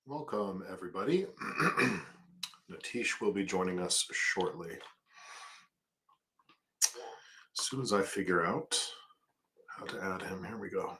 Welcome, everybody. Nitish will be joining us shortly. As soon as I figure out how to add him, here we go.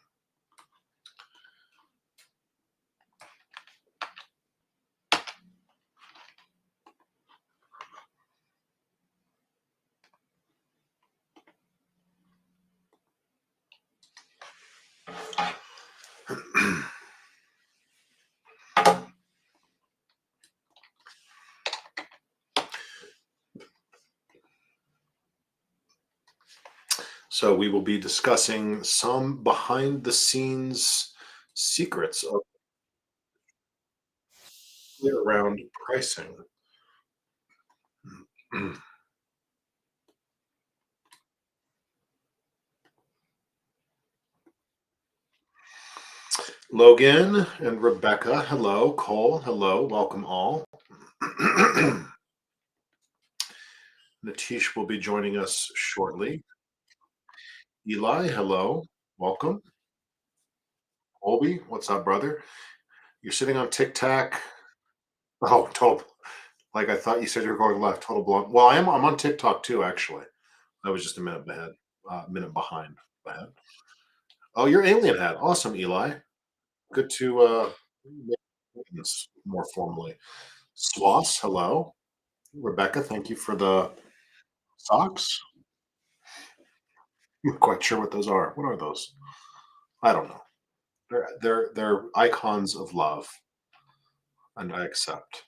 So we will be discussing some behind the scenes secrets of around pricing. Logan and Rebecca, hello. Cole, hello. Welcome all. Nitish will be joining us shortly. Eli, hello. Welcome. Colby, what's up, brother? You're sitting on TikTok. Oh, total. Like I thought you said you were going left. Total blown. Well, I am. I'm on TikTok too, actually. I was just a minute ahead, minute behind. Ahead. Oh, you're Alien Hat. Awesome, Eli. Good to make acquaintance more formally. Swass, hello. Rebecca, thank you for the socks. I'm not quite sure what those are. What are those? I don't know. They're icons of love, and I accept.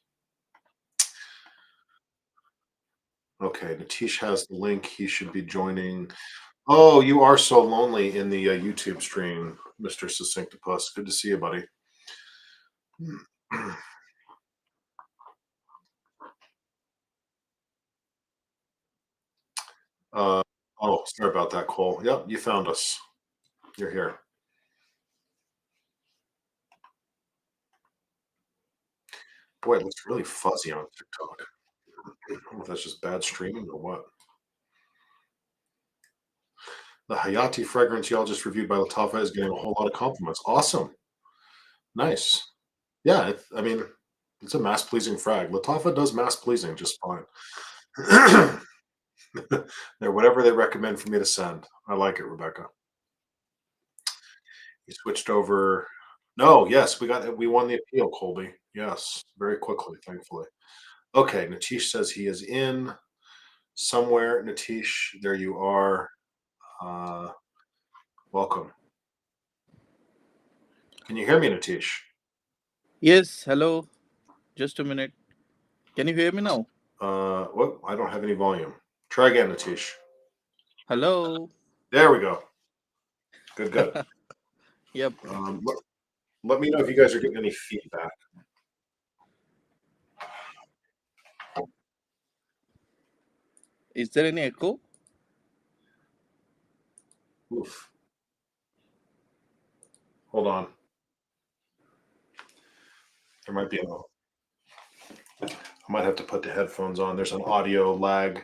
Okay, Natish has the link. He should be joining. Oh, you are so lonely in the YouTube stream, Mr. Succinctopus. Good to see you, buddy. Uh, oh, sorry about that, Cole. Yep, you found us. You're here. Boy, it looks really fuzzy on TikTok. I don't know if that's just bad streaming or what. The Hayati fragrance y'all just reviewed by Latafa is getting a whole lot of compliments. Awesome. Nice. Yeah, I mean, it's a mass pleasing frag. Latafa does mass pleasing just fine. They're whatever they recommend for me to send. I like it, Rebecca. You switched over. No, yes, we won the appeal, Colby. Yes, very quickly, thankfully. Okay, Natish says he is in somewhere. Natish, there you are. Uh, welcome. Can you hear me, Natish? Yes, hello. Just a minute. Can you hear me now? What? I don't have any volume. Try again, Natish. Hello. There we go. Good, good. Yep. Let me know if you guys are getting any feedback. Is there any echo? Oof. Hold on. There might be I might have to put the headphones on. There's an audio lag.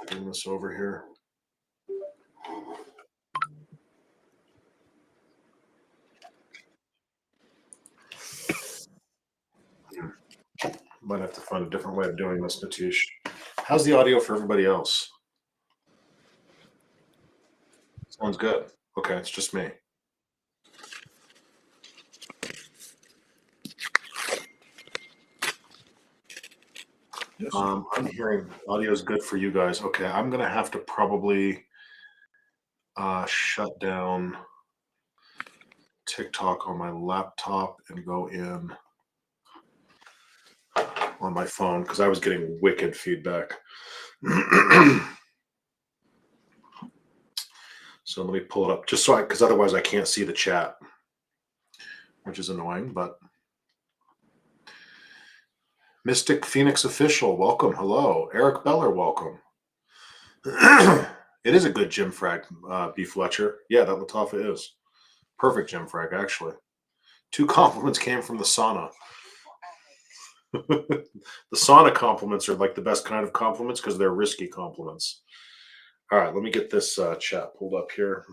Bring this over here. Might have to find a different way of doing this, Natish. How's the audio for everybody else? Sounds good. Okay, it's just me. Yes. I'm hearing audio is good for you guys. Okay, I'm gonna have to probably shut down TikTok on my laptop and go in on my phone because I was getting wicked feedback. So let me pull it up just so because otherwise I can't see the chat, which is annoying. But Mystic Phoenix Official, welcome. Hello. Eric Beller, welcome. It is a good gym frag, B. Fletcher. Yeah, that Latafa is. Perfect gym frag, actually. 2 compliments came from the sauna. The sauna compliments are like the best kind of compliments because they're risky compliments. All right, let me get this chat pulled up here.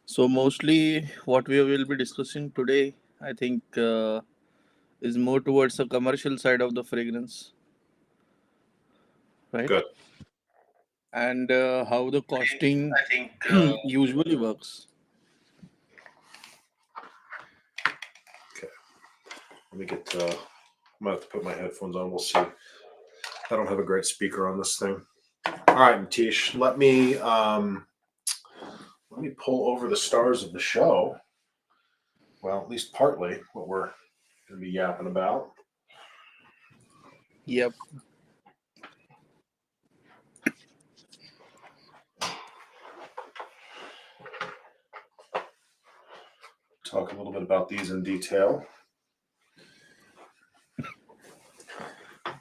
So mostly what we will be discussing today, I think, is more towards the commercial side of the fragrance, right? Good. And how the costing I think usually works. okay. Let me get. I'm gonna have to put my headphones on. We'll see. I don't have a great speaker on this thing. All right, Nitish. Let me pull over the stars of the show. Well, at least partly what we're going to be yapping about. Yep. Talk a little bit about these in detail.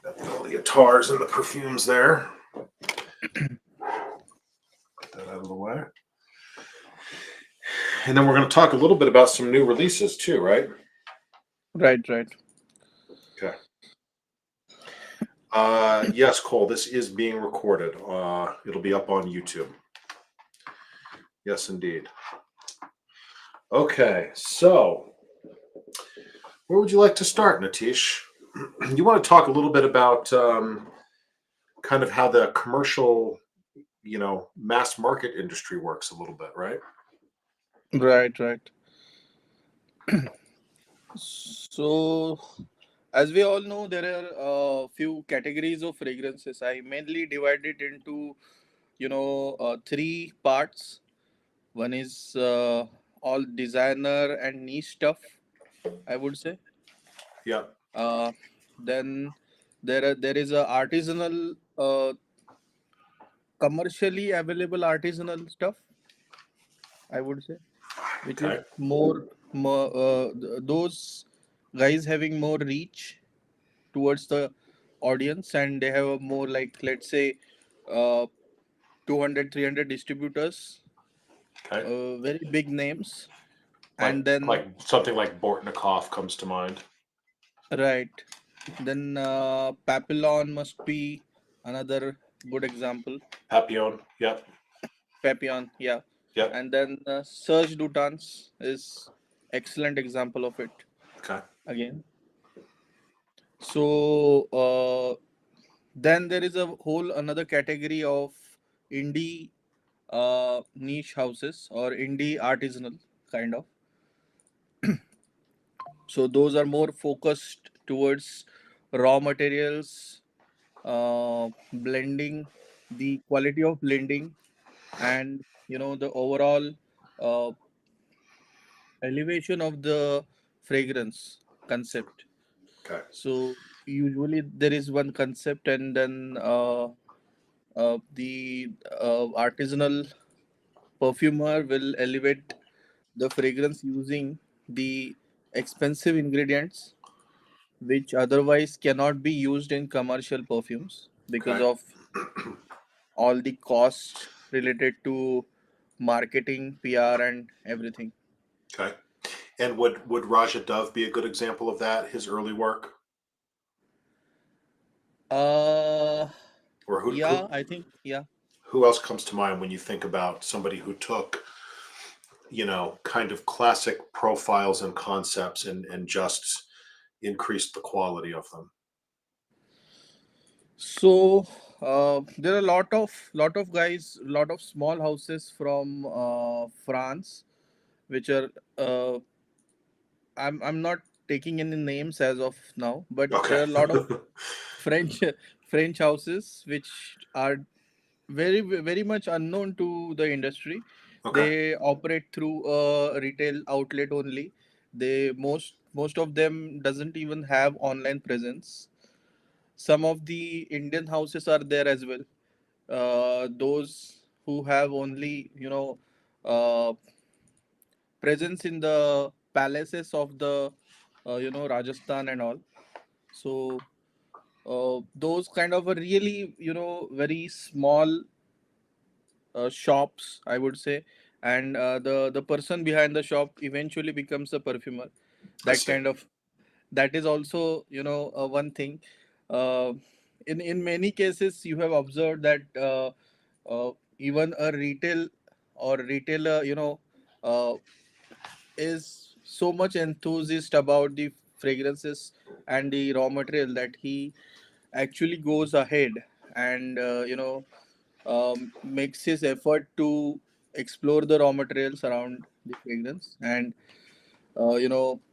Got all the guitars and the perfumes there. Get that out of the way. And then we're going to talk a little bit about some new releases too, right? Right, right. Okay. Yes, Cole, this is being recorded. It'll be up on YouTube. Yes, indeed. Okay, so where would you like to start, Nitish? You want to talk a little bit about kind of how the commercial, mass market industry works a little bit, right? Right, right. So, as we all know, there are a few categories of fragrances. I mainly divide it into, three parts. One is all designer and niche stuff, I would say. Yeah. Uh, then there is a artisanal, commercially available artisanal stuff, I would say, which Okay. is those guys having more reach towards the audience, and they have a more, like, let's say, uh, 200, 300 distributors, Okay. very big names. Like And then, like something like Bortnikov comes to mind. right, then Papillon must be another good example. Papillon. Yep. Papillon, yeah. Yep. And then Serge Dutans is excellent example of it Okay. again. So then there is a whole another category of indie niche houses or indie artisanal kind of. So those are more focused towards raw materials, blending, the quality of blending, and the overall uh, elevation of the fragrance concept. Okay. So usually there is one concept, and then the artisanal perfumer will elevate the fragrance using the expensive ingredients which otherwise cannot be used in commercial perfumes because Okay. of all the cost related to marketing, PR, and everything. Okay. And would Raja Dove be a good example of that? His early work, Uh, or who yeah, who I think, yeah. who else comes to mind when you think about somebody who took kind of classic profiles and concepts and just increased the quality of them? So there are a lot of guys, lot of small houses from France, which are I'm not taking any names as of now, but Okay. there are a lot of French French houses which are very much unknown to the industry. Okay. They operate through a retail outlet only. They most of them doesn't even have online presence. Some of the Indian houses are there as well. Those who have only uh, presence in the palaces of the Rajasthan and all. So those kind of a really very small shops, I would say, and the person behind the shop eventually becomes a perfumer. I That see. kind of, that is also one thing. Uh, in many cases, you have observed that even a retail or retailer, uh, is so much enthusiast about the fragrances and the raw material that he actually goes ahead and makes his effort to explore the raw materials around the fragrance and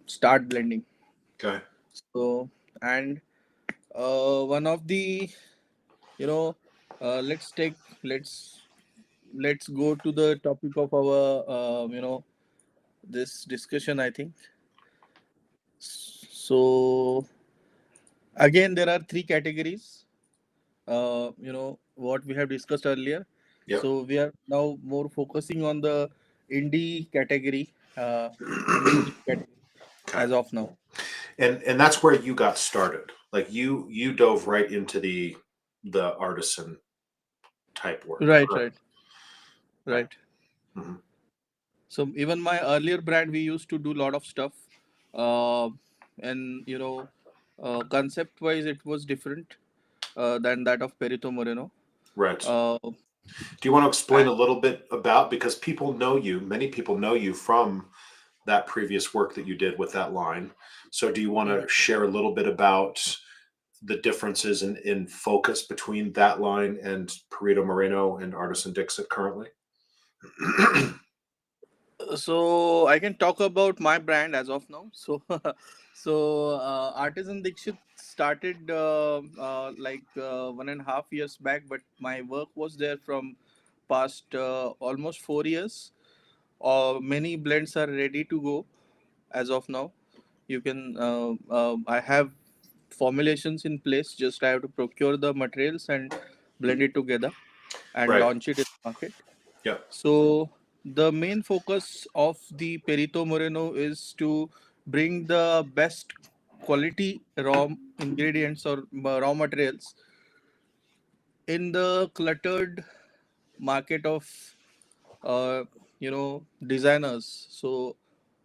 start blending. Okay. So, and one of the you know let's let's go to the topic of our this discussion, I think. So again, there are three categories, what we have discussed earlier. Yep. So we are now more focusing on the indie category, mainstream category Okay. as of now. And that's where you got started. Like you dove right into the artisan type work. Right, Correct. right, Okay. right. Mhm. So even my earlier brand, we used to do a lot of stuff, uh, and concept wise, it was different than that of Perito Moreno. Right. Uh, Do you want to explain and a little bit about, because people know you, many people know you from that previous work that you did with that line. So do you want to right. share a little bit about the differences in focus between that line and Perito Moreno and Artisan Dixit currently? So I can talk about my brand as of now. So, Artisan Dixit started 1.5 years back, but my work was there from past almost 4 years. Many blends are ready to go as of now. You can I have formulations in place. Just I have to procure the materials and blend it together and Right. launch it in the market. Yeah. So the main focus of the Perito Moreno is to bring the best quality raw ingredients or raw materials in the cluttered market of designers. So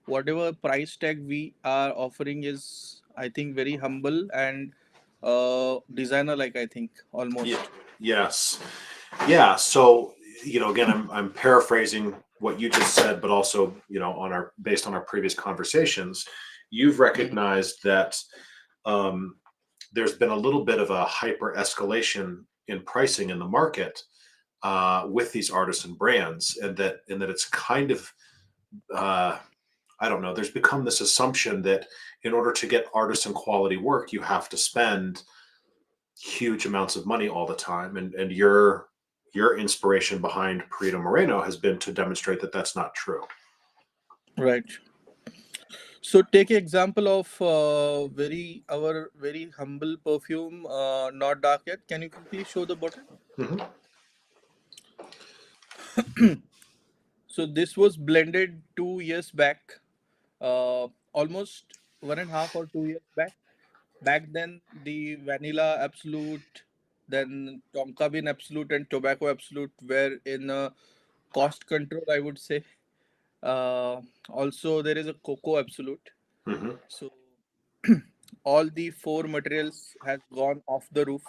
whatever price tag we are offering is, I think, very humble and designer like, I think, Yeah. almost. Yes. Yeah. So, again, I'm paraphrasing what you just said, but also, on our based on our previous conversations, you've Mhm. recognized that um, there's been a little bit of a hyper escalation in pricing in the market with these artisan brands, and that it's kind of uh, I don't know. There's become this assumption that in order to get artisan quality work, you have to spend huge amounts of money all the time, and your inspiration behind Perito Moreno has been to demonstrate that that's not true. Right. So take example of very our very humble perfume, not dark yet. Can you quickly show the bottle? Hmm. So this was blended 2 years back, almost 1.5 or 2 years back. Back then, the vanilla absolute, then tonka bean absolute, and tobacco absolute were in cost control, I would say. Also, there is a cocoa absolute. Hmm. So all the four materials has gone off the roof.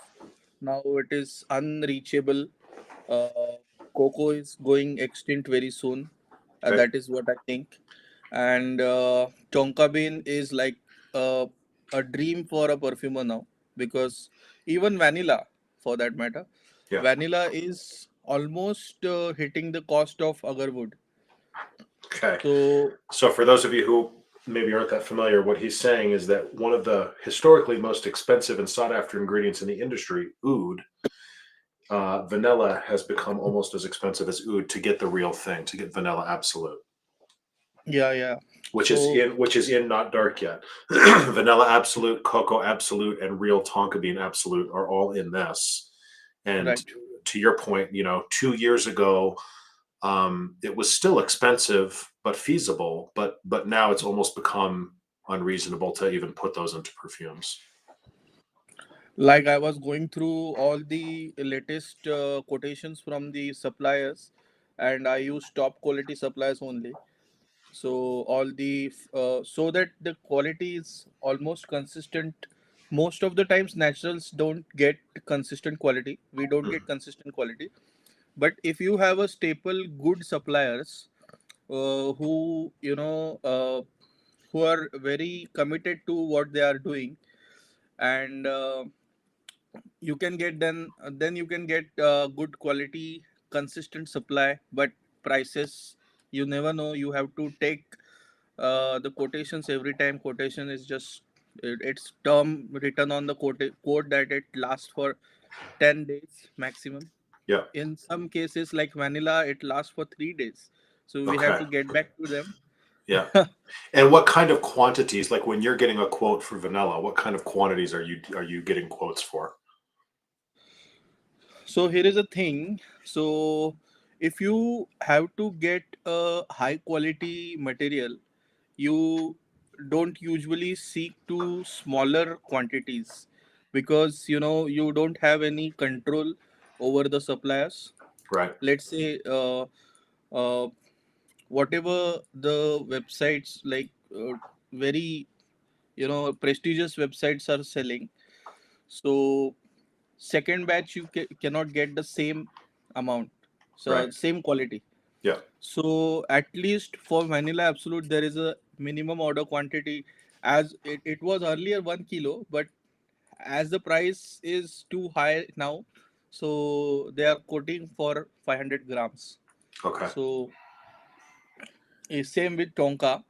Now it is unreachable. Uh, Cocoa is going extinct very soon. Okay. That is what I think. And tonka bean is like uh, a dream for a perfumer now, because even vanilla, for that matter, Yeah. vanilla is almost hitting the cost of agarwood. Okay. So So for those of you who maybe aren't that familiar, what he's saying is that one of the historically most expensive and sought after ingredients in the industry, oud, vanilla has become almost as expensive as oud to get the real thing, to get vanilla absolute, yeah, yeah. which is So in not dark yet. Vanilla absolute, cocoa absolute, and real tonka bean absolute are all in this. And right. to your point, 2 years ago, it was still expensive but feasible, but now it's almost become unreasonable to even put those into perfumes. Like I was going through all the latest quotations from the suppliers, and I use top quality suppliers only. So all the so that the quality is almost consistent. Most of the times, naturals don't get consistent quality. We don't Mhm. get consistent quality. But if you have a staple good suppliers, who who are very committed to what they are doing, and you can get then you can get good quality, consistent supply, but prices, you never know. You have to take the quotations every time. Quotation is just it's term written on the quote that it lasts for 10 days maximum. Yeah. In some cases like vanilla, it lasts for 3 days, so we have Okay. to get back to them. Yeah. And what kind of quantities, like when you're getting a quote for vanilla, what kind of quantities are you getting quotes for? So here is a thing. So if you have to get a high quality material, you don't usually seek to smaller quantities, because you don't have any control over the suppliers. Right. Let's say uh, whatever the websites, like very prestigious websites are selling, so second batch you cannot get the same amount, so Right. same quality. Yeah. So at least for vanilla absolute there is a minimum order quantity. As it was earlier 1 kilo, but as the price is too high now, so they are quoting for 500 grams. Okay. So same with tonka.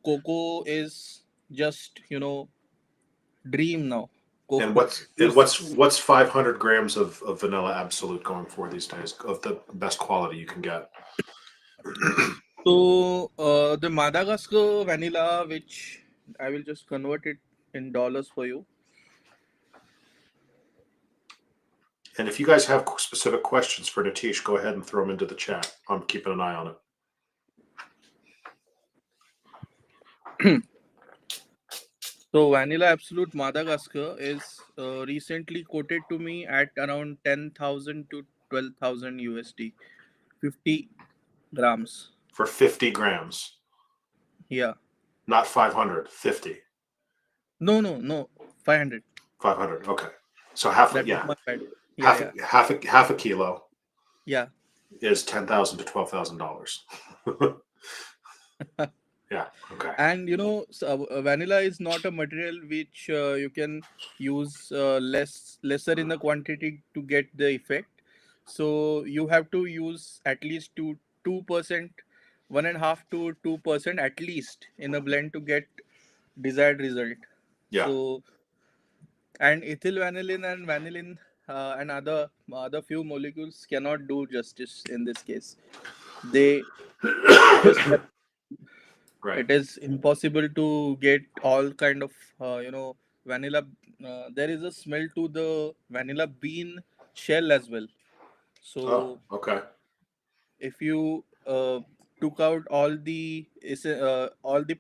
Cocoa is just dream now. And Cocoa what's you and what's 500 grams of vanilla absolute going for these days of the best quality you can get? So the Madagascar vanilla, which I will just convert it in dollars for you. And if you guys have specific questions for Nitish, go ahead and throw them into the chat. I'm keeping an eye on it. So vanilla absolute Madagascar is recently quoted to me at around 10,000 to 12,000 USD, 50 grams. For 50 grams, Yeah. not 500, 50. No, no, no. 500. 500. Okay. So half a That was yeah, my bad. Yeah, half yeah, a half a kilo yeah. is $10,000 to $12,000. Yeah. Okay. And vanilla is not a material which you can use lesser in the quantity to get the effect. So you have to use at least 2%, 1.5 to 2% at least in a blend to get desired result. Yeah. So, and ethyl vanillin and vanillin and other few molecules cannot do justice in this case. They just have, Right. it is impossible to get all kind of vanilla. There is a smell to the vanilla bean shell as well. Oh, So okay. if you took out all the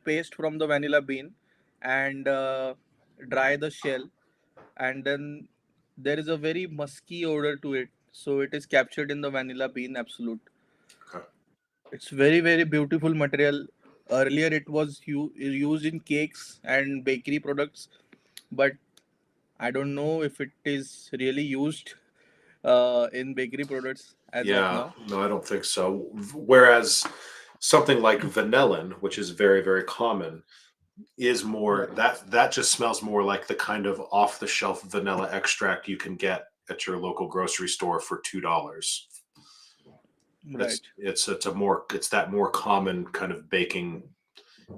paste from the vanilla bean and dry the shell, and then there is a very musky odor to it, so it is captured in the vanilla bean absolute. Okay. It's very very beautiful material. Earlier it was used in cakes and bakery products, but I don't know if it is really used in bakery products as of Yeah. now. No, I don't think so. Whereas something like vanillin, which is very, very common, is more Right, that just smells more like the kind of off the shelf vanilla extract you can get at your local grocery store for $2. right. It's that more common kind of baking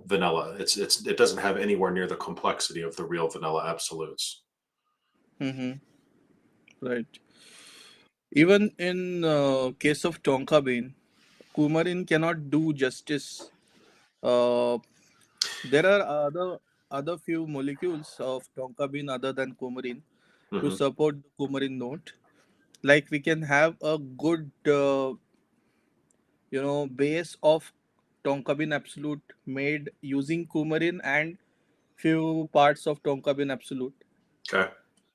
vanilla. It doesn't have anywhere near the complexity of the real vanilla absolutes. Mm-hmm. Right. Even in case of tonka bean, coumarin cannot do justice. Uh, there are other few molecules of tonka bean other than coumarin to Hmm. support the coumarin note. Like we can have a good base of tonka bean absolute made using coumarin and few parts of tonka bean absolute, Okay.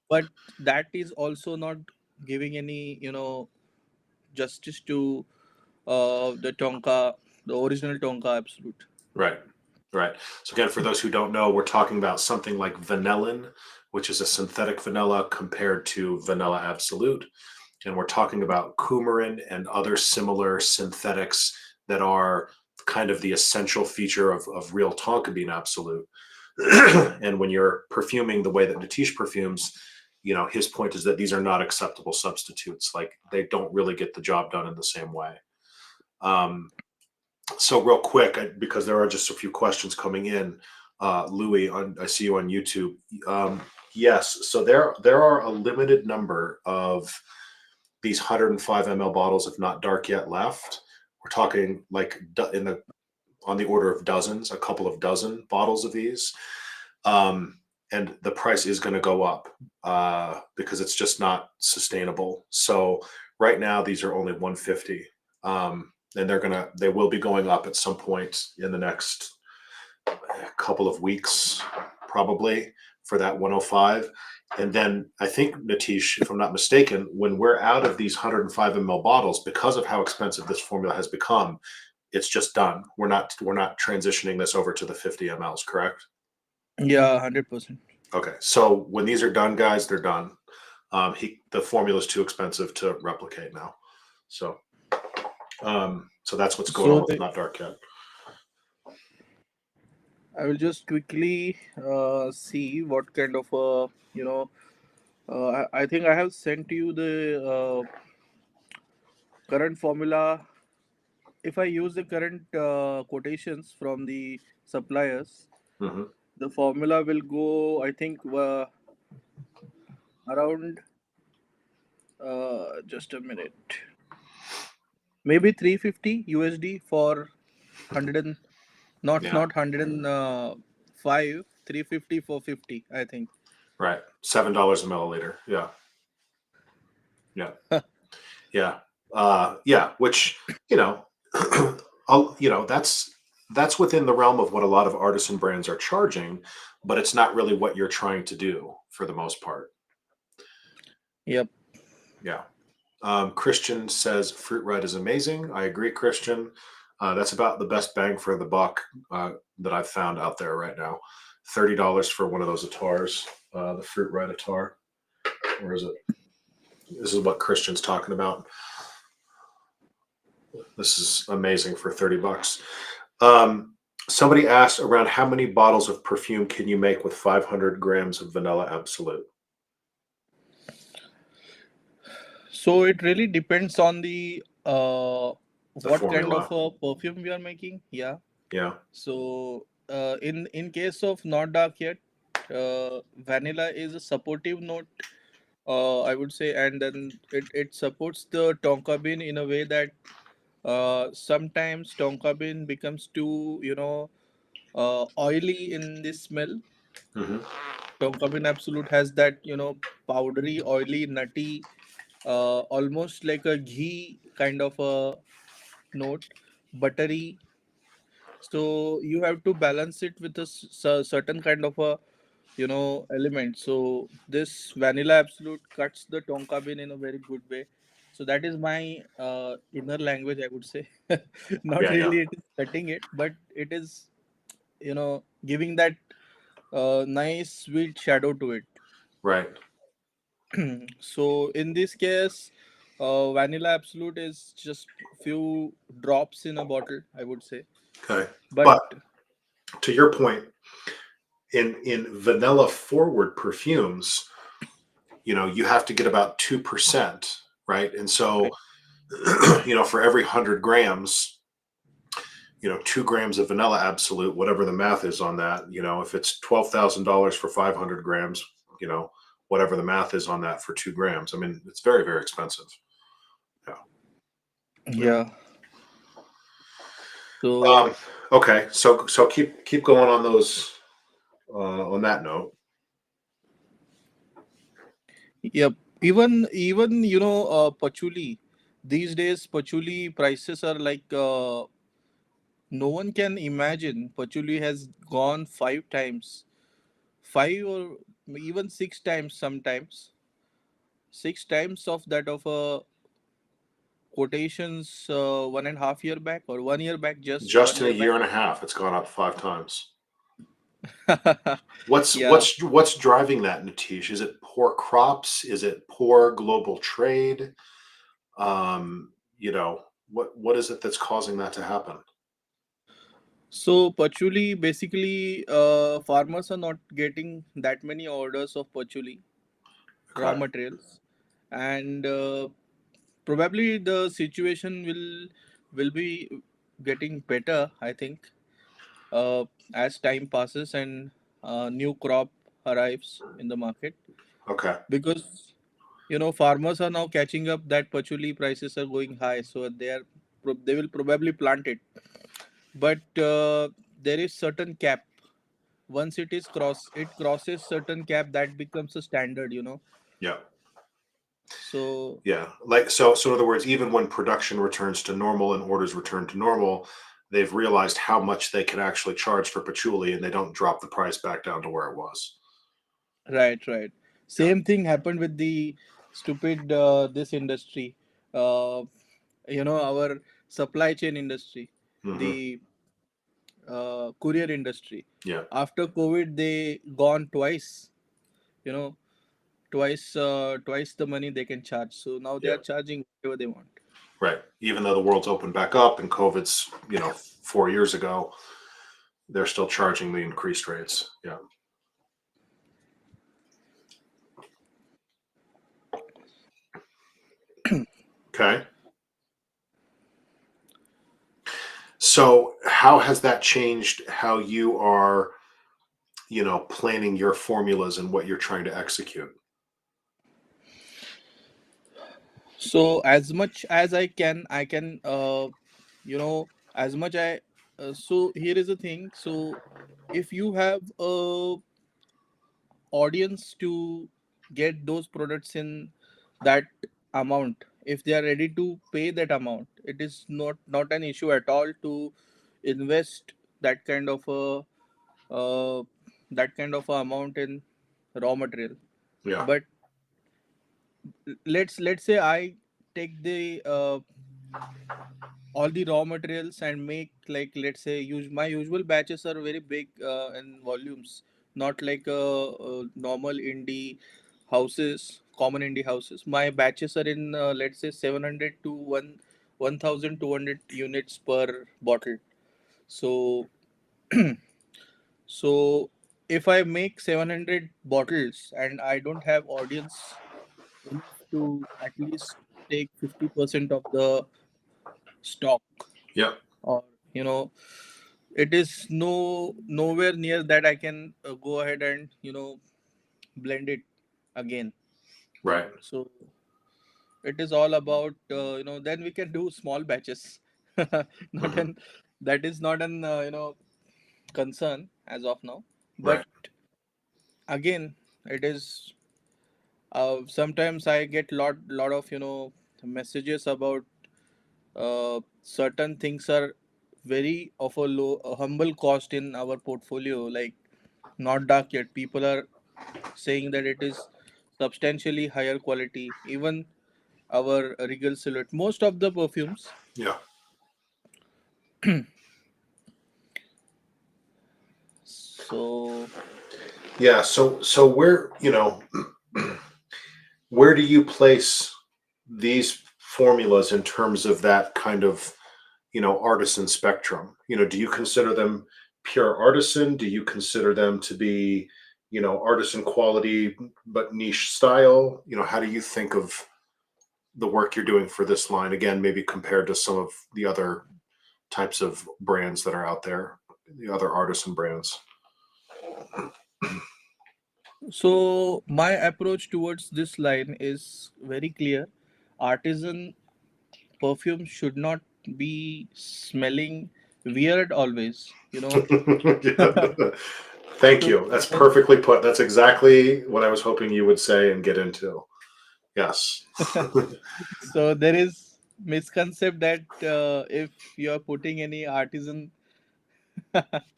but that is also not giving any justice to the original tonka absolute. Right. Right. So again, for those who don't know, we're talking about something like vanillin, which is a synthetic vanilla compared to vanilla absolute. And we're talking about coumarin and other similar synthetics that are kind of the essential feature of real tonka bean absolute. And when you're perfuming the way that Nitish perfumes, his point is that these are not acceptable substitutes. Like they don't really get the job done in the same way. Um, so real quick, because there are just a few questions coming in, Louis, I see you on YouTube. Um, yes, so there are a limited number of these 105 ml bottles, if not dark yet, left. We're talking like on the order of dozens, a couple of dozen bottles of these. And the price is going to go up because it's just not sustainable. So right now, these are only 150, and they will be going up at some point in the next couple of weeks, probably for that 105. And then I think, Nitish, if I'm not mistaken, when we're out of these 105 ml bottles, because of how expensive this formula has become, it's just done. We're not transitioning this over to the 50 mLs, correct? Yeah, 100%. Okay, so when these are done, guys, they're done. The formula is too expensive to replicate now. So that's what's going on So with Not Dark Yet. I will just quickly see what kind of I think I have sent you the current formula. If I use the current quotations from the suppliers, Hmm. the formula will go, I think, around just a minute, maybe 350 USD for 100 and Yeah, not 105, 350 for 50, I think. right. $7 a milliliter. Yeah, yeah, yeah, yeah. Which you know, that's within the realm of what a lot of artisan brands are charging, but it's not really what you're trying to do for the most part. Yep. Yeah. Christian says Fruit Red is amazing. I agree, Christian. That's about the best bang for the buck that I've found out there right now. $30 for one of those Atars, the Fruit Red Atar. Where is it? This is what Christian's talking about. This is amazing for $30. Um, Somebody asked around how many bottles of perfume can you make with 500 grams of vanilla absolute? So it really depends on the The what kind of formula. a perfume we are making. Yeah. Yeah. So in case of not dark yet, vanilla is a supportive note, I would say, and then it supports the tonka bean in a way that sometimes tonka bean becomes too oily in the smell. Hmm. Tonka bean absolute has that powdery, oily, nutty, almost like a ghee kind of a note, buttery. So you have to balance it with a certain kind of a element. So this vanilla absolute cuts the tonka bean in a very good way. So that is my inner language, I would say. Not Yeah. Yeah. really it is cutting it, but it is giving that nice sweet shadow to it. Right. So in this case, vanilla absolute is just few drops in a bottle, I would say. Okay. But But to your point, in vanilla forward perfumes, you have to get about 2%, right? And so, correct. for every 100 grams, 2 grams of vanilla absolute, whatever the math is on that, if it's $12,000 for 500 grams, you know, whatever the math is on that for 2 grams. I mean, it's very, very expensive. Yeah. Yeah. Yeah. So Um, okay. So keep going on those, on that note. yep. Even patchouli. These days patchouli prices are like no one can imagine. Patchouli has gone 5 times, 5 or even 6 times sometimes. 6 times of that of a quotations 1.5 year back or 1 year back, just one Just in a year back. year and a half, it's gone up 5 times. What's Yeah. what's what's driving that, Nitish? Is it poor crops? Is it poor global trade? Um, you know. What is it that's causing that to happen? So patchouli, basically, farmers are not getting that many orders of patchouli raw Okay. materials, and probably the situation will be getting better. I think as time passes and new crop arrives in the market, Okay. because farmers are now catching up that patchouli prices are going high, so they will probably plant it, but there is certain cap. Once it crosses certain cap, that becomes a standard. Yeah. So Yeah. So in other words, even when production returns to normal and orders return to normal, they've realized how much they can actually charge for patchouli and they don't drop the price back down to where it was. right. Yeah. Same thing happened with the stupid this industry, uh, our supply chain industry, Hmm. the courier industry. Yeah. After COVID, they gone twice. You know, twice the money they can charge. So now they Yeah. are charging whatever they want. Right. Even though the world's opened back up and COVID's, 4 years ago, they're still charging the increased rates. Yeah. Okay. So how has that changed how you are, planning your formulas and what you're trying to execute? So as much as I can, as much I. So here is the thing. So if you have a audience to get those products in that amount, if they are ready to pay that amount, it is not an issue at all to invest that kind of a amount in raw material. Yeah. But let's say I take the all the raw materials and make, like, let's say, use my usual batches are very big in volumes, not like normal indie houses, common indie houses. My batches are in, let's say, 700 to 1200 units per bottle. So so if I make 700 bottles and I don't have audience enough to at least take 50% of the stock, Yeah. or you know it is nowhere near that I can go ahead and blend it again. Right. So it is all about, then we can do small batches. Not Hmm. an That is not an concern as of now. But Right. again, it is, sometimes I get lot of messages about certain things are very of a humble cost in our portfolio, like not dark yet. People are saying that it is substantially higher quality. Even our Regal Silhouette, most of the perfumes. Yeah. So Yeah. So where do you place these formulas in terms of that kind of, artisan spectrum? Do you consider them pure artisan? Do you consider them to be, artisan quality but niche style? How do you think of the work you're doing for this line, again, maybe compared to some of the other types of brands that are out there, the other artisan brands? so my approach towards this line is very clear. Artisan perfume should not be smelling weird always. Yeah. Thank So you. That's when perfectly put. That's exactly what I was hoping you would say and get into. Yes. so there is misconcept that if you are putting any artisan house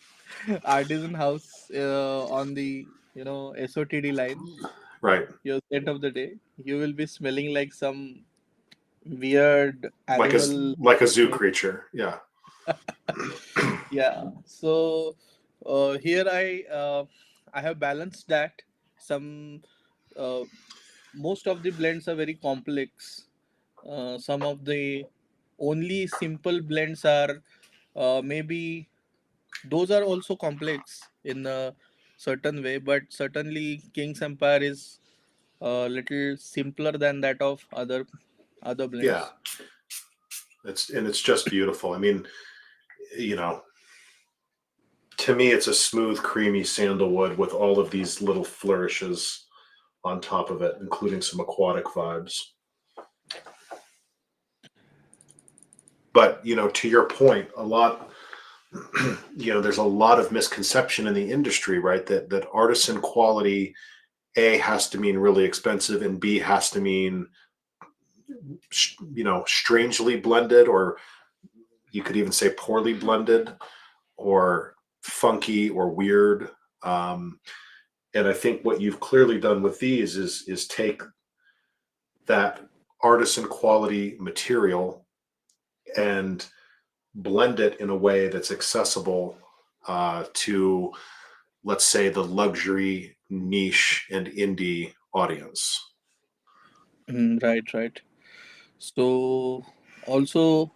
on the SOTD line, Right. your scent of the day, you will be smelling like some weird Like a animal. like a zoo Maybe. creature. Yeah. Yeah. So here I have balanced that. Some Most of the blends are very complex. Some of the only simple blends are maybe those are also complex in a certain way, but certainly King's Empire is a little simpler than that of other Yeah, blends. it's just beautiful. I mean, you know, to me, it's a smooth, creamy sandalwood with all of these little flourishes on top of it, including some aquatic vibes. But to your point, a lot, there's a lot of misconception in the industry, right? That artisan quality A has to mean really expensive, and B has to mean strangely blended, or you could even say poorly blended, or funky or weird. Um, and I think what you've clearly done with these is take that artisan quality material and blend it in a way that's accessible to, let's say, the luxury, niche, and indie audience. Right, right. So also,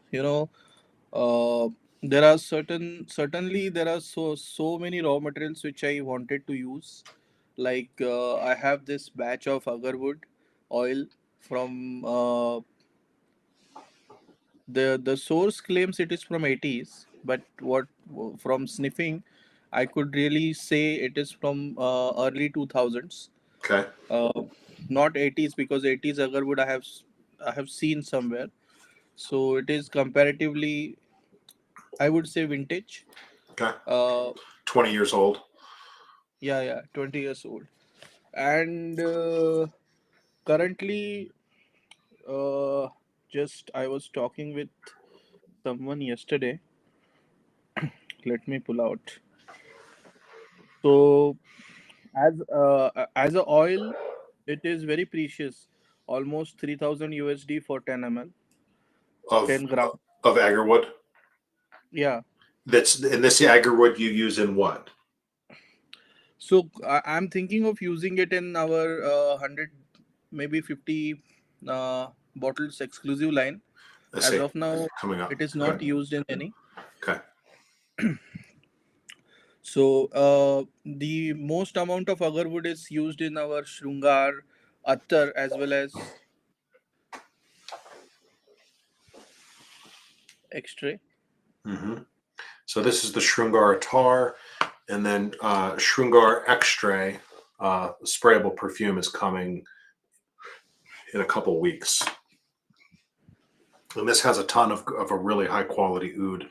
uh, there are certainly there are so many raw materials which I wanted to use. Like I have this batch of agarwood oil from the source claims it is from 80s, but what from sniffing, I could really say it is from early 2000s. Okay. Uh, Not 80s, because 80s agarwood I have seen somewhere. So it is comparatively, I would say, vintage. Okay. Uh, 20 years old. yeah, yeah, 20 years old. And currently, uh, just I was talking with someone yesterday. Let me pull out. So as a oil, it is very precious. Almost 3,000 USD for 10 ml, of 10 gram. of agarwood. Yeah. That's and this agarwood you use in what? So I'm thinking of using it in our 100, maybe 50 bottles exclusive line. I As say of now, coming up. it is not Okay. used in any. Okay. So the most amount of agarwood is used in our Shrungar, Attar, as well as X-ray. hmm So this is the Shrungar tar, and then Shrungar Extray sprayable perfume is coming in a couple weeks. And this has a ton of a really high quality oud.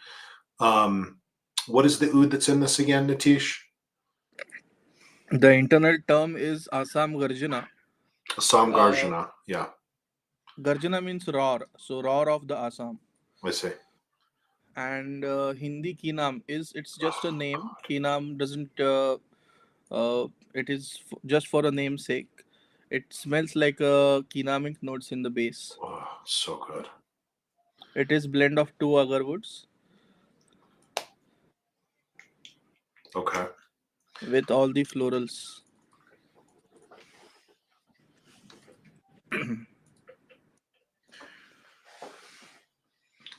Um, what is the oud that's in this again, Nitish? The internal term is Assam Garjana. Assam Uh, Garjana. Yeah, Garjana means roar, so roar of the Assam. I see. And Hindi Kinam is, it's just a name. Kinam doesn't. It is just for a namesake. It smells like kinamic notes in the base. Oh, so good. It is blend of two agarwoods Okay. with all the florals.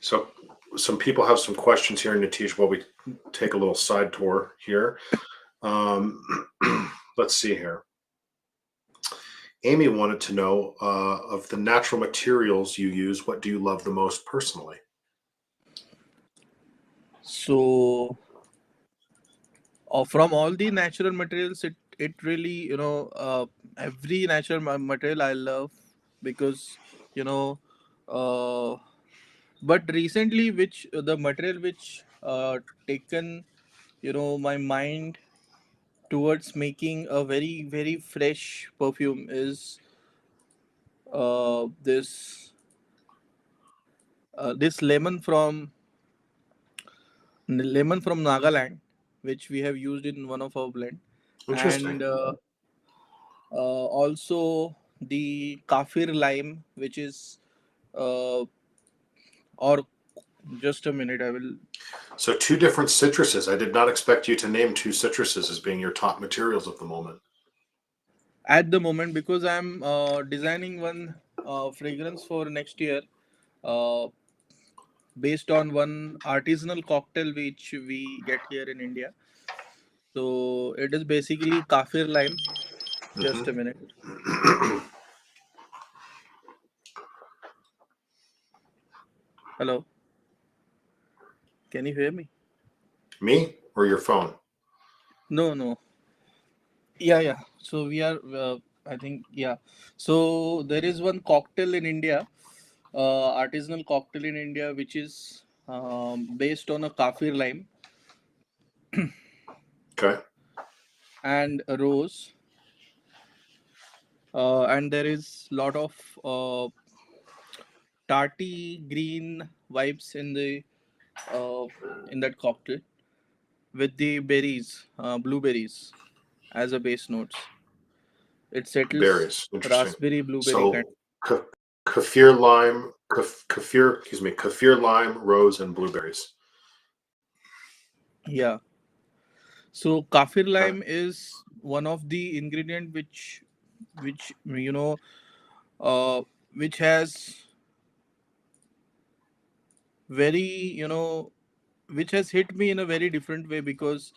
So some people have some questions here, Nitish, while we take a little side tour here. Um, let's see here. Amy wanted to know of the natural materials you use, what do you love the most personally? So from all the natural materials, it really, every natural material I love, because you know uh, but recently, which the material which taken my mind towards making a very very fresh perfume is this lemon from Nagaland, which we have used in one of our blend. Interesting. And also the kafir lime, which is uh, or just a minute, I will. So two different citruses. I did not expect you to name two citruses as being your top materials at the moment. At the moment, because I'm designing one fragrance for next year. uh, based on one artisanal cocktail which we get here in India. So it is basically kafir lime. Just a minute. Hello, can you hear me? Me or your phone? No, no. Yeah, yeah. So we are. I think yeah. So there is one cocktail in India, artisanal cocktail in India, which is based on a kafir lime Okay. and a rose, and there is lot of uh, tarty green vibes uh, in that cocktail with the berries, blueberries as a base notes. It settles Berries. Interesting. raspberry blueberry kind. So kaffir lime, kaffir, excuse me, kaffir lime, rose, and blueberries. Yeah. So kafir Okay. lime is one of the ingredient which uh, which has very which has hit me in a very different way, because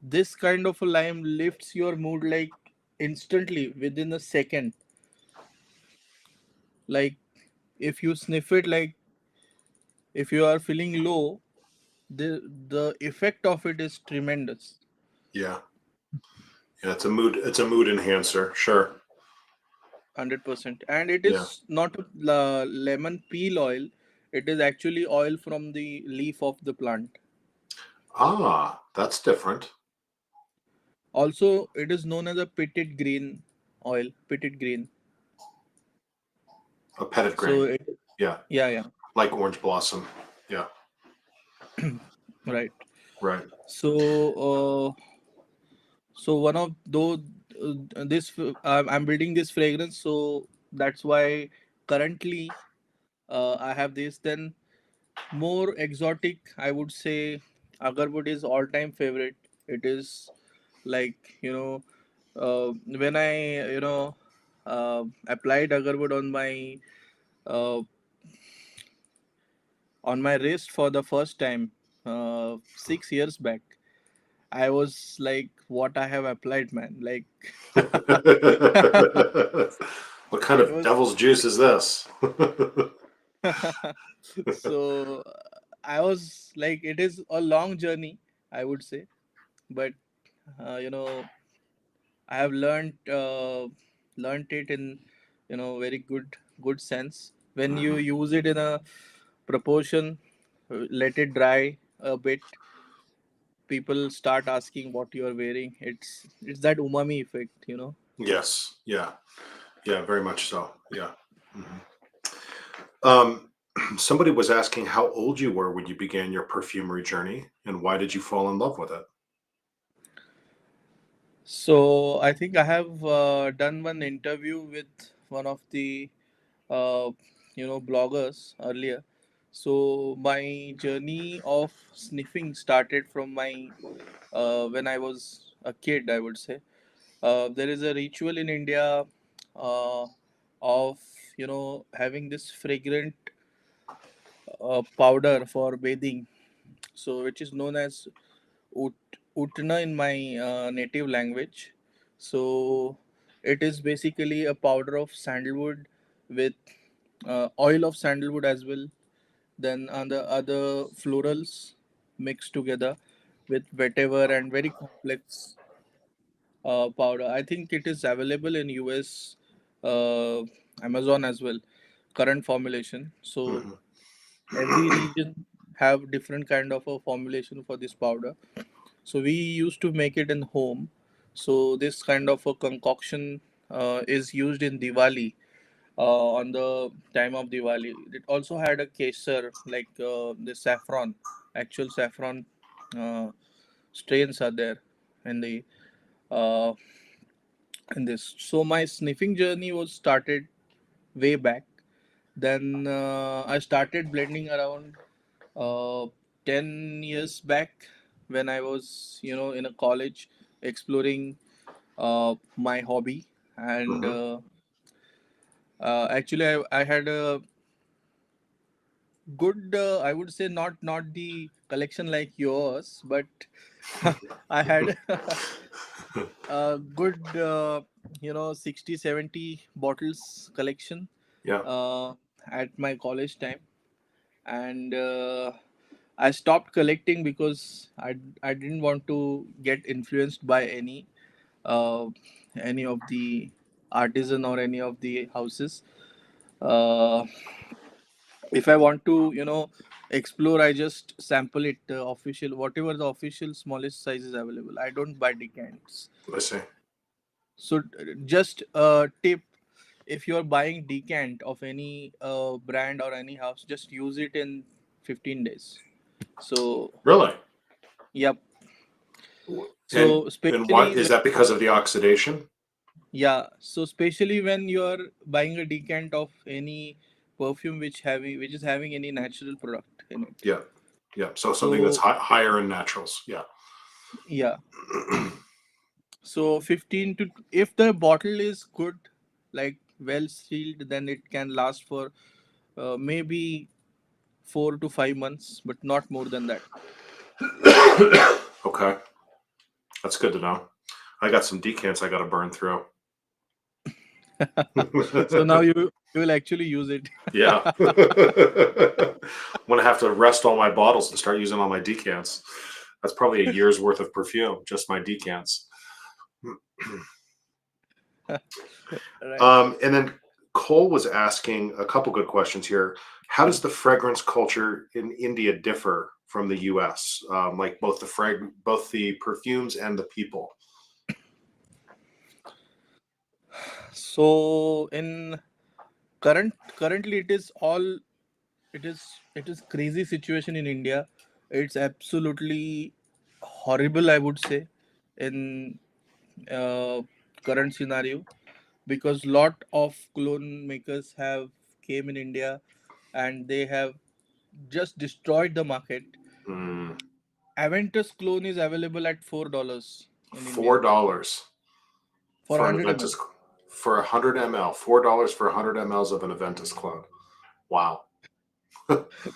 this kind of a lime lifts your mood like instantly within a second. Like if you sniff it, like if you are feeling low, the effect of it is tremendous. Yeah. Yeah. It's a mood. It's a mood enhancer. Sure. 100%. And it Yeah. is not lemon peel oil, it is actually oil from the leaf of the plant. Ah, that's different. Also, it is known as a pitted green oil, pitted green. A petted So grain. it, Yeah. yeah, yeah, Like orange blossom. Yeah. right. Right. So one of those, I'm building this fragrance, so that's why currently I have this. Then more exotic, I would say agarwood is all time favorite. It is like, when I applied agarwood uh, on my wrist for the first time 6 years back, I was like, what I have applied, man, like What kind it of was devil's juice is this? so I was like, it is a long journey, I would say, but uh, you know I have learned it in very good sense. When you Mhm. use it in a proportion, let it dry a bit, people start asking what you are wearing. It's that umami effect. Yes. Yeah. Yeah. Very much so. Yeah. Mhm. Um, somebody was asking how old you were when you began your perfumery journey, and why did you fall in love with it? So I think I have done one interview with one of the uh, bloggers earlier. So my journey of sniffing started from my when I was a kid, I would say. There is a ritual in India uh, of having this fragrant powder for bathing, so which is known as utna in my native language. So it is basically a powder of sandalwood with oil of sandalwood as well. Then on the other florals mixed together with vetiver and very complex powder. I think it is available in US, Amazon as well. Current formulation. So Mhm. every region have different kind of a formulation for this powder. So we used to make it in home. So this kind of a concoction is used in Diwali, on the time of Diwali. It also had a kesar, like the saffron, actual saffron uh, strains are there in the uh, in this. So my sniffing journey was started way back. Then I started blending around uh, 10 years back, when I was in a college exploring my hobby. And Mhm. actually I had a good. I would say not the collection like yours, but I had a good 60 70 bottles collection Yeah, uh, at my college time, and I stopped collecting because I didn't want to get influenced by uh, any of the artisan or any of the houses. Uh, if I want to explore, I just sample it, official, whatever the official smallest size is available. I don't buy decants. I see. So just tip, if you're buying decant of any brand or any house, just use it in 15 days. So Really? yep. And So and what especially is when, that because of the oxidation? yeah, so especially when you're buying a decant of any perfume which is having any natural product in it. Yeah, yeah. So something that's So higher in naturals. Yeah. yeah, so 15 to, if the bottle is good, like well sealed, then it can last for maybe 4 to 5 months, but not more than that. Okay, that's good to know. I got some decants I got to burn through. So now you will actually use it. Yeah. I'm gonna have to rest all my bottles and start using all my decants. That's probably a year's worth of perfume, just my decants. Right. And then Cole was asking a couple good questions here. How does the fragrance culture in India differ from the U.S.? Like both the perfumes and the people. So in currently it is crazy situation in India. It's absolutely horrible, I would say, in uh, current scenario, because lot of clone makers have came in India, and they have just destroyed the market. Mm, Aventus clone is available at $4 in India $4 for for an 100 Aventus ml. for 100 ml. $4 for 100 mLs of an Aventus clone. Wow.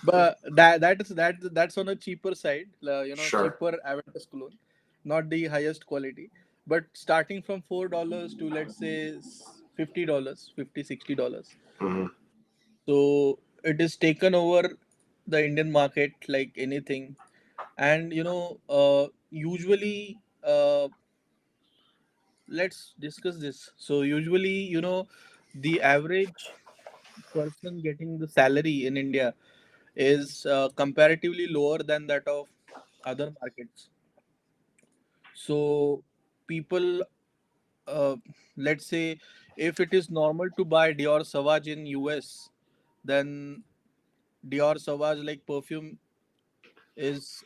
But that's on a cheaper side, Sure. cheaper Aventus clone, not the highest quality. But starting from $4 to, let's say, $50, 50 $60. Hmm. So it is taken over the Indian market like anything. And usually, let's discuss this. So usually, the average person getting the salary in India is comparatively lower than that of other markets. So people, uh, let's say, if it is normal to buy Dior Sauvage in US, then Dior Sauvage, like perfume, is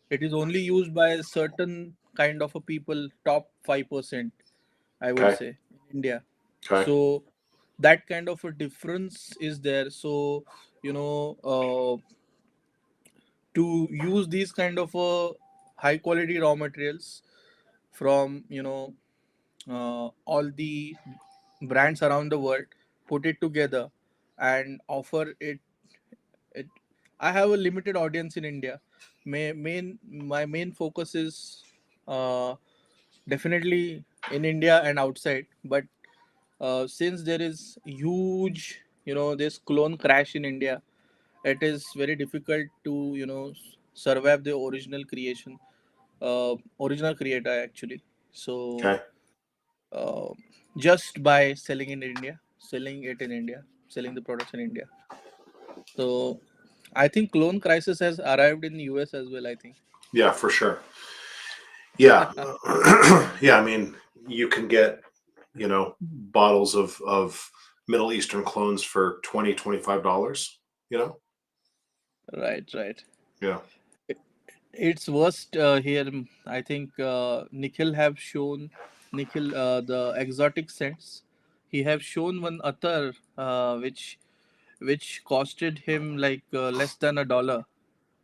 it is only used by a certain kind of a people, top 5%, I would Okay. say, in India. Okay. So that kind of a difference is there. So to use these kind of high quality raw materials from all the brands around the world, put it together and offer it. I have a limited audience in India. My main focus is uh, definitely in India and outside, but since there is huge, this clone crash in India, it is very difficult to survive the original creator actually. So Okay. uh, just by selling it in India, selling the products in India. So I think clone crisis has arrived in the US as well, I think. Yeah, for sure. Yeah. Yeah. I mean, you can get, bottles of Middle Eastern clones for $20, $25, you know? Right, right. Yeah. It's worst here. I think Nikhil have shown, Nikhil, the exotic scents. He have shown one other which costed him like less than $1,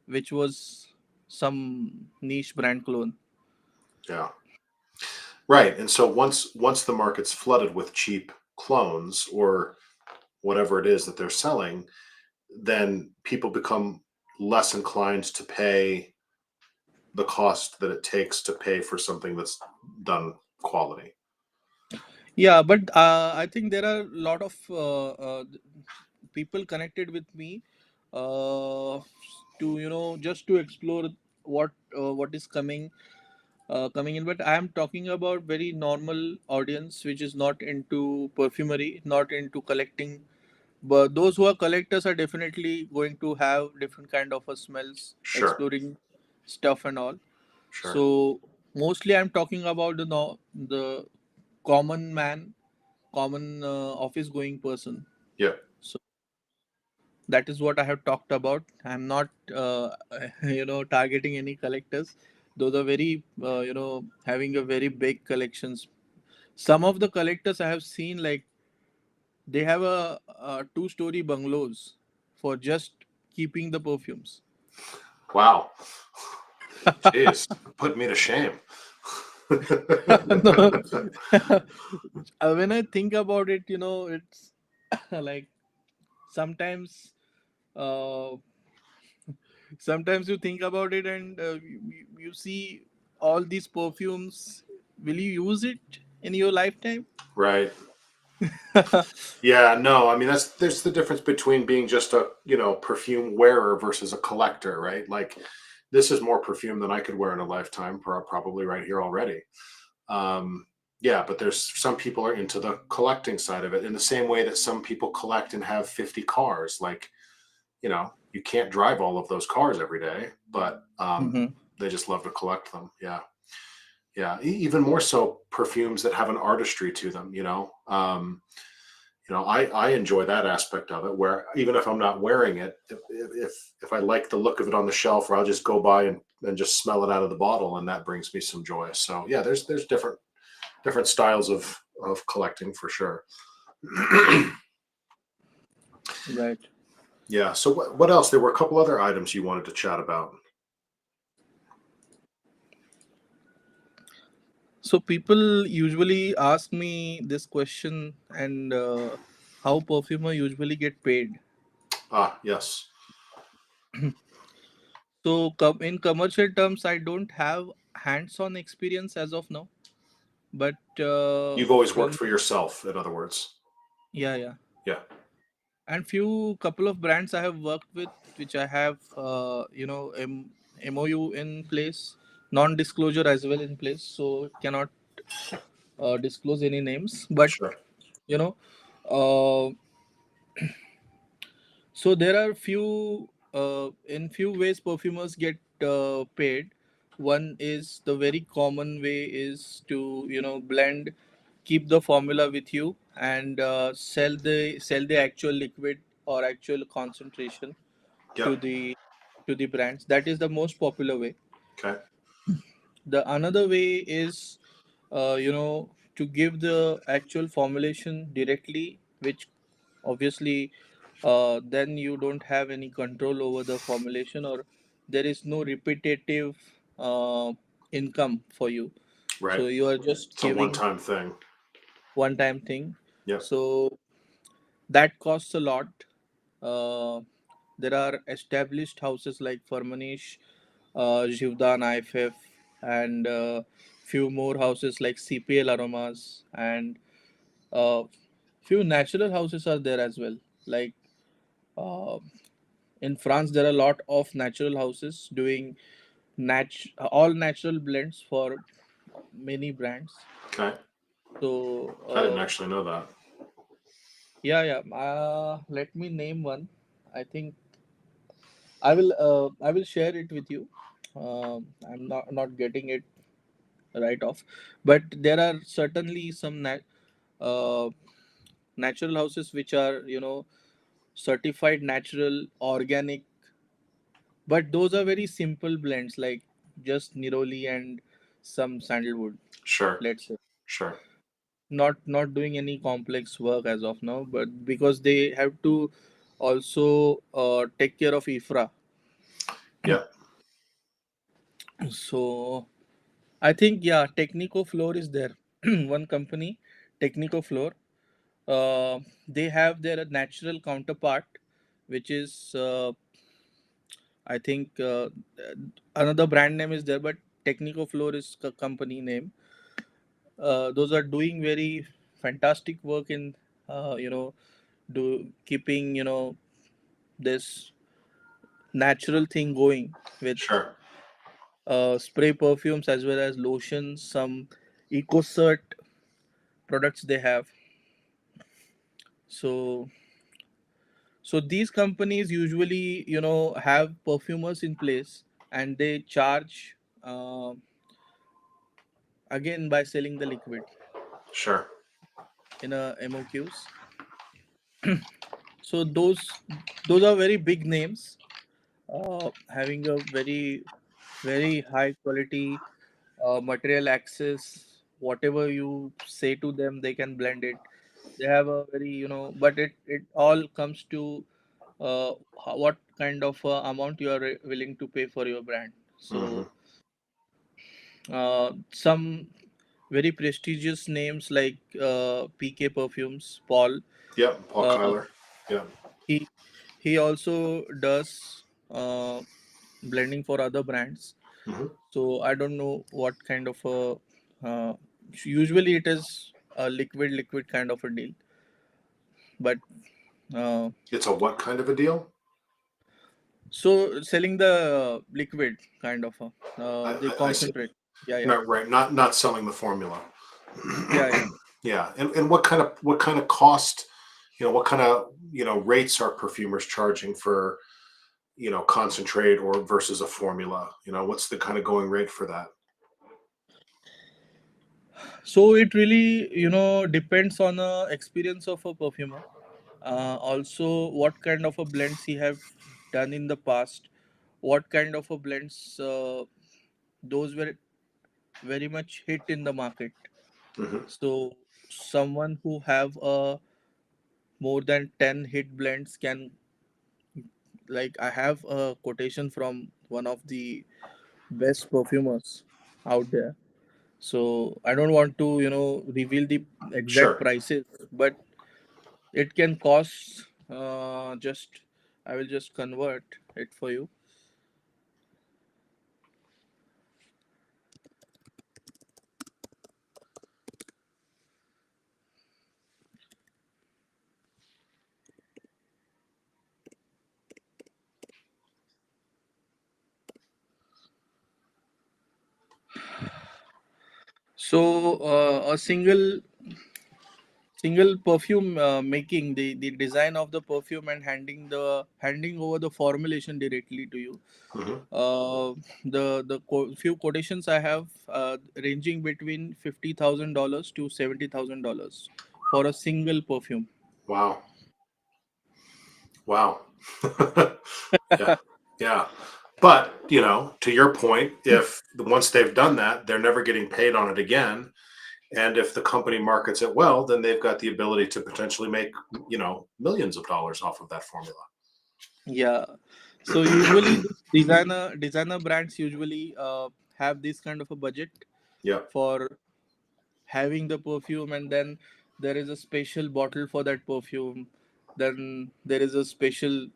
which was some niche brand clone. Yeah. Right. And so once the market's flooded with cheap clones or whatever it is that they're selling, then people become less inclined to pay the cost that it takes to pay for something that's done quality. Yeah, but I think there are a lot of people connected with me uh, to just to explore what is coming in. But I am talking about very normal audience which is not into perfumery, not into collecting. But those who are collectors are definitely going to have different kind of smells, Sure, exploring stuff and all. sure. So mostly I'm talking about the no, the common man, common office going person. Yeah, So that is what I have talked about. I'm not targeting any collectors. Those are very having a very big collections. Some of the collectors I have seen, like, they have a two-story bungalows for just keeping the perfumes. wow. Jeez, put me to shame. No. When I think about it, it's like sometimes uh, sometimes you think about it and you see all these perfumes. Will you use it in your lifetime? Right. Yeah, no, I mean that's there's the difference between being just a, perfume wearer versus a collector, right? Like this is more perfume than I could wear in a lifetime, probably right here already. Um, yeah, but there's some people are into the collecting side of it in the same way that some people collect and have 50 cars. Like, you can't drive all of those cars every day, but Hmm. they just love to collect them. Yeah. Yeah. Even more so perfumes that have an artistry to them, I enjoy that aspect of it where even if I'm not wearing it, if I like the look of it on the shelf, or I'll just go by and just smell it out of the bottle, and that brings me some joy. So yeah, there's different styles of collecting for sure. Right. Yeah. So what else? There were a couple other items you wanted to chat about. So people usually ask me this question, and how perfumer usually get paid. Ah, yes. So in commercial terms, I don't have hands-on experience as of now. But You've always worked from for yourself, in other words. yeah, yeah, Yeah. and few couple of brands I have worked with, which I have MOU in place, non-disclosure as well in place. So cannot disclose any names, but Sure. you know. Uh, So there are few in few ways perfumers get paid. One is the very common way is to blend, keep the formula with you, and sell the actual liquid or actual concentration to Yep. the brands. That is the most popular way. Okay. The another way is to give the actual formulation directly, which obviously then you don't have any control over the formulation, or there is no repetitive uh, income for you. Right. So you are just It's a giving one-time thing. one time thing. Yep. So that costs a lot. There are established houses like Farmanish, Jivdan IFF, and few more houses like CPL Aromas, and uh, few natural houses are there as well. Like uh, in France, there are a lot of natural houses doing all natural blends for many brands. Okay. So I didn't actually know that. yeah, yeah. Let me name one. I think I will share it with you. I'm not getting it right off, but there are certainly some uh, natural houses which are certified natural, organic, but those are very simple blends, like just neroli and some sandalwood. Sure. Let's say Sure. not doing any complex work as of now, but because they have to also take care of IFRA. Yep. So I think, yeah, Technico Floor is there. One company, Technico Floor. They have their natural counterpart, which is I think another brand name is there, but Technico Floor is company name. Those are doing very fantastic work in you know do keeping this natural thing going with Sure. spray perfumes as well as lotions, some eco cert products they have. So these companies usually have perfumers in place, and they charge uh, again by selling the liquid Sure. in a MOQs. So those are very big names, having a very high quality material access. Whatever you say to them, they can blend it. They have a very but it all comes to what kind of amount you are willing to pay for your brand. Hmm. So some very prestigious names like PK Perfumes, Paul. Yep. Paul Uh, Kyler. Yep. he he also does blending for other brands. Hmm. So I don't know what kind of a. Usually it is a liquid kind of a deal, but uh, It's a what kind of a deal? so selling the liquid kind of a the I see. concentrate. Yeah, yeah, Not right. Not selling the formula. yeah, yeah. Yeah. And what kind of cost? What kind of rates are perfumers charging for concentrate or versus a formula? What's the kind of going rate for that? So it really depends on the experience of a perfumer. Also, what kind of a blends he have done in the past, what kind of a blends those were very much hit in the market. Hmm. So someone who have more than 10 hit blends can, like, I have a quotation from one of the best perfumers out there. So I don't want to reveal the exact Sure. prices, but it can cost just I will just convert it for you. So a single perfume making, the design of the perfume and handing over the formulation directly to you. Hmm. Few quotations I have, ranging between $50,000 to $70,000 for a single perfume. Wow. Wow. Yeah. Yeah. But, to your point, if once they've done that, they're never getting paid on it again. And if the company markets it well, then they've got the ability to potentially make, millions of dollars off of that formula. Yeah. So usually this designer brands usually have this kind of a budget Yeah. for having the perfume, and then there is a special bottle for that perfume. Then there is a special,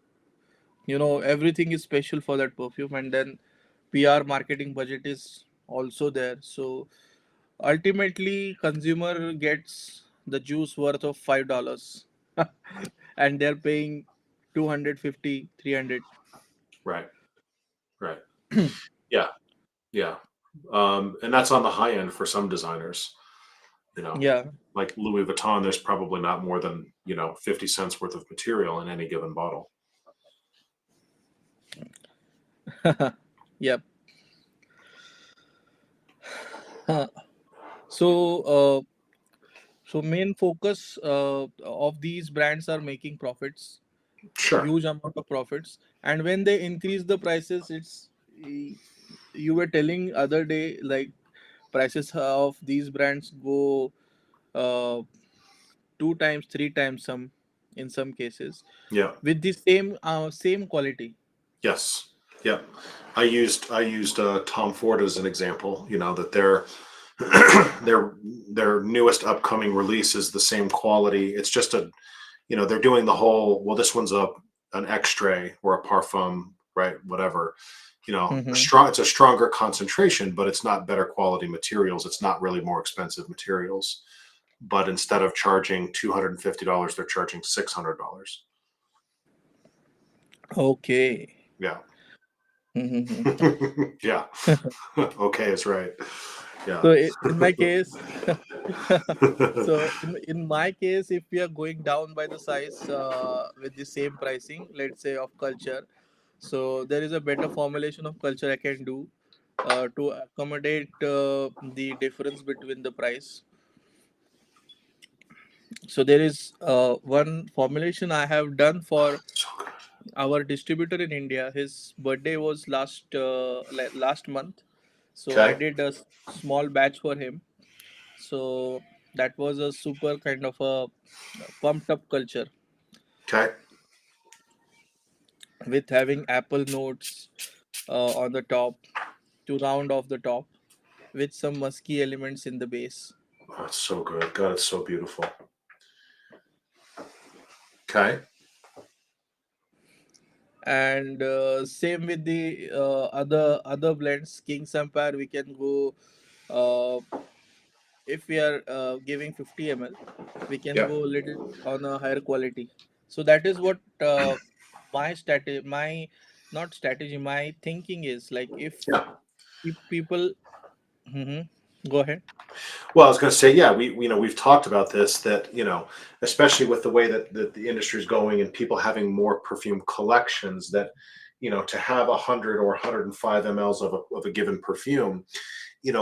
everything is special for that perfume, and then PR marketing budget is also there. So ultimately consumer gets the juice worth of $5 and they're paying 250, 300. Right. Right. Yeah. Yeah. And that's on the high end for some designers, you know, Yeah. like Louis Vuitton, there's probably not more than, 50 cents worth of material in any given bottle. Yep. Huh. So main focus of these brands are making profits, Sure. huge amount of profits, and when they increase the prices, you were telling other day, like, prices of these brands go uh, two times, three times, some in some cases, Yeah. with the same quality. Yes. Yeah. I used Tom Ford as an example, that their their newest upcoming release is the same quality. It's just they're doing the whole, well, this one's an extrait or a parfum, right? Whatever, Mm-hmm. it's a stronger concentration, but it's not better quality materials. It's not really more expensive materials. But instead of charging $250, they're charging $600. Okay. Yeah. Mm-hmm. Yeah. Okay, is right. Yeah. So in my case, so in my case, if we are going down by the size with the same pricing, let's say of culture, so there is a better formulation of culture I can do to accommodate the difference between the price. So there is one formulation I have done for So good. our distributor in India. His birthday was last month, so I Okay. did a small batch for him. So that was a super kind of a pumped up culture Okay. with having apple notes on the top to round off the top with some musky elements in the base. Oh, it's so good. God, it's so beautiful. Okay. And same with the other blends. King's Empire, we can go uh, if we are giving 50 ml, we can Yeah. go a little on a higher quality. So that is what my strategy, my not strategy, my thinking is like Yeah. if people. Mhm. Go ahead. Well, I was going to say, yeah, we've talked about this, that, especially with the way that the industry is going and people having more perfume collections, that, to have 100 or 105 mLs of a given perfume,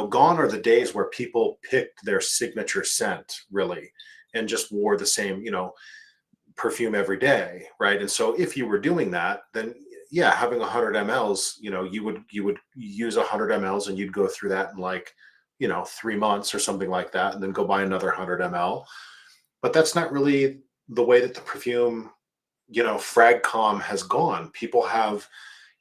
gone are the days where people picked their signature scent, really, and just wore the same, perfume every day, right? And so if you were doing that, then yeah, having 100 mLs, you would use 100 mLs and you'd go through that in like, 3 months or something like that, and then go buy another 100 ml. But that's not really the way that the perfume, fragcom has gone. People have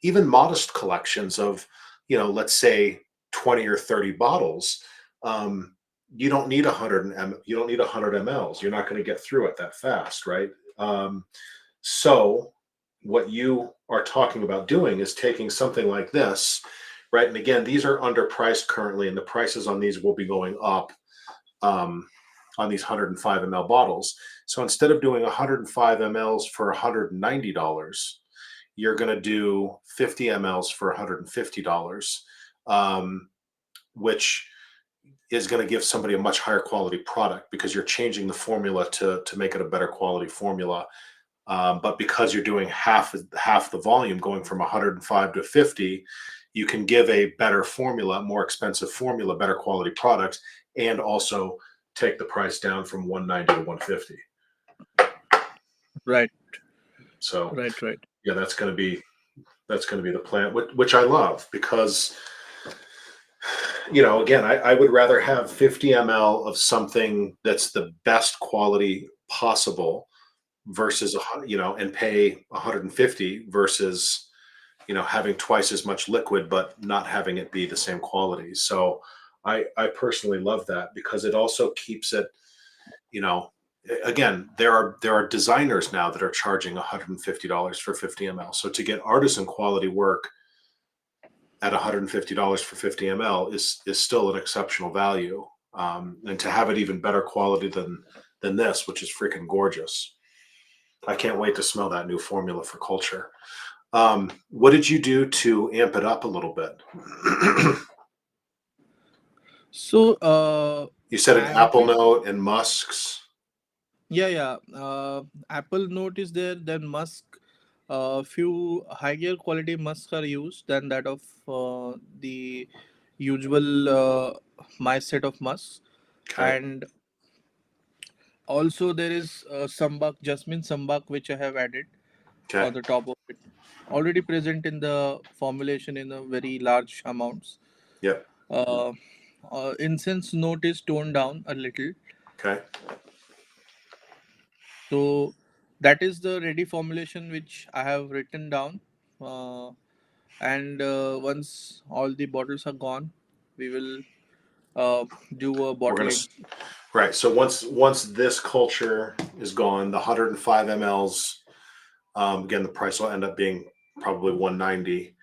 even modest collections of, let's say 20 or 30 bottles. um, you don't need 100 mLs. You're not going to get through it that fast, right? So what you are talking about doing is taking something like this, right? And again, these are underpriced currently, and the prices on these will be going up, um, on these 105 ml bottles. So instead of doing 105 mLs for $190, you're going to do 50 mLs for $150, um, which is going to give somebody a much higher quality product because you're changing the formula to make it a better quality formula. But because you're doing half the volume, going from 105 to 50, you can give a better formula, more expensive formula, better quality product, and also take the price down from 190 to 150. Right, So right, right. yeah, that's going to be the plan, which I love because, again, I would rather have 50 ml of something that's the best quality possible versus and pay 150 versus having twice as much liquid but not having it be the same quality. So I personally love that because it also keeps it, you know again, there are designers now that are charging $150 for 50 ml. So to get artisan quality work at $150 for 50 ml is still an exceptional value. And to have it even better quality than this, which is freaking gorgeous. I can't wait to smell that new formula for culture. What did you do to amp it up a little bit? So You said an apple amping. note and musks. Yeah, yeah. Apple Note is there. Then Musk, few higher quality musks are used than that of the usual my set of musks. Okay. And also there is sambak, jasmine sambak, which I have added Okay. on the top of it. Already present in the formulation in a very large amounts. Yep. Uh, incense note is toned down a little. Okay. So that is the ready formulation which I have written down. Uh, and once all the bottles are gone, we will uh, do a We're gonna bottling. right. So once this culture is gone, the 105 mLs Again, the price will end up being probably 190.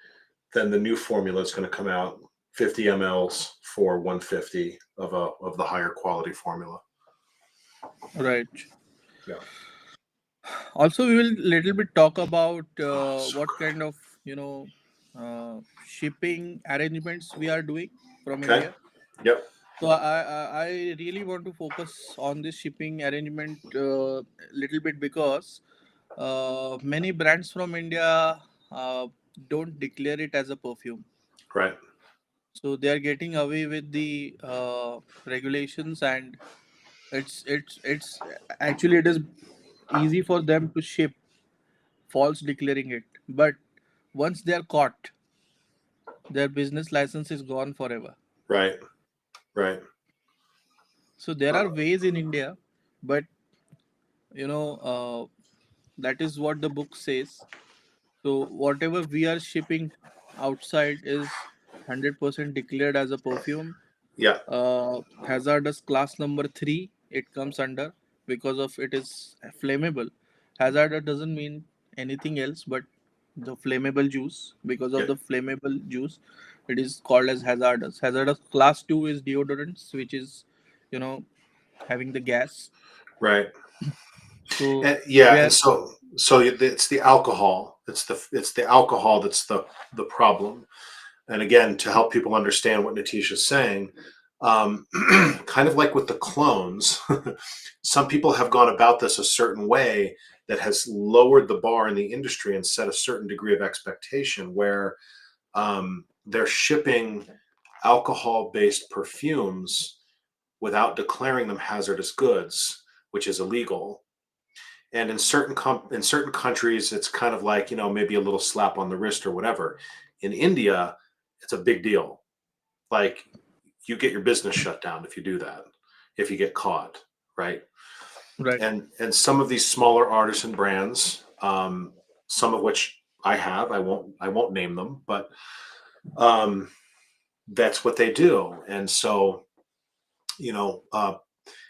Then the new formula is going to come out 50 mLs for 150 of the higher quality formula. Right. Yeah. Also, we will little bit talk about Oh, so what kind of shipping arrangements we are doing from okay. India. Yep. So I really want to focus on this shipping arrangement little bit because many brands from India don't declare it as a perfume. Right. So they are getting away with the regulations, and it's actually it is easy for them to ship false declaring it. But once they are caught, their business license is gone forever. Right. Right. So there Uh, are ways in India, but you know that is what the book says. So whatever we are shipping outside is 100% declared as a perfume. yeah. Hazardous class number 3 it comes under, because of it is flammable. Hazardous doesn't mean anything else but the flammable juice. Because Yeah. of the flammable juice, it is called as hazardous. Hazardous class 2 is deodorants, which is you know having the gas. Right. So And yeah, and where so it's the alcohol. It's the alcohol that's the problem. And again, to help people understand what Nitish is saying, kind of like with the clones, some people have gone about this a certain way that has lowered the bar in the industry and set a certain degree of expectation where they're shipping alcohol-based perfumes without declaring them hazardous goods, which is illegal. And in certain countries, it's kind of like maybe a little slap on the wrist or whatever. In India, it's a big deal. Like you get your business shut down if you do that, if you get caught, right? right, And some of these smaller artisan brands, some of which I won't name them, but um, that's what they do. And so you know,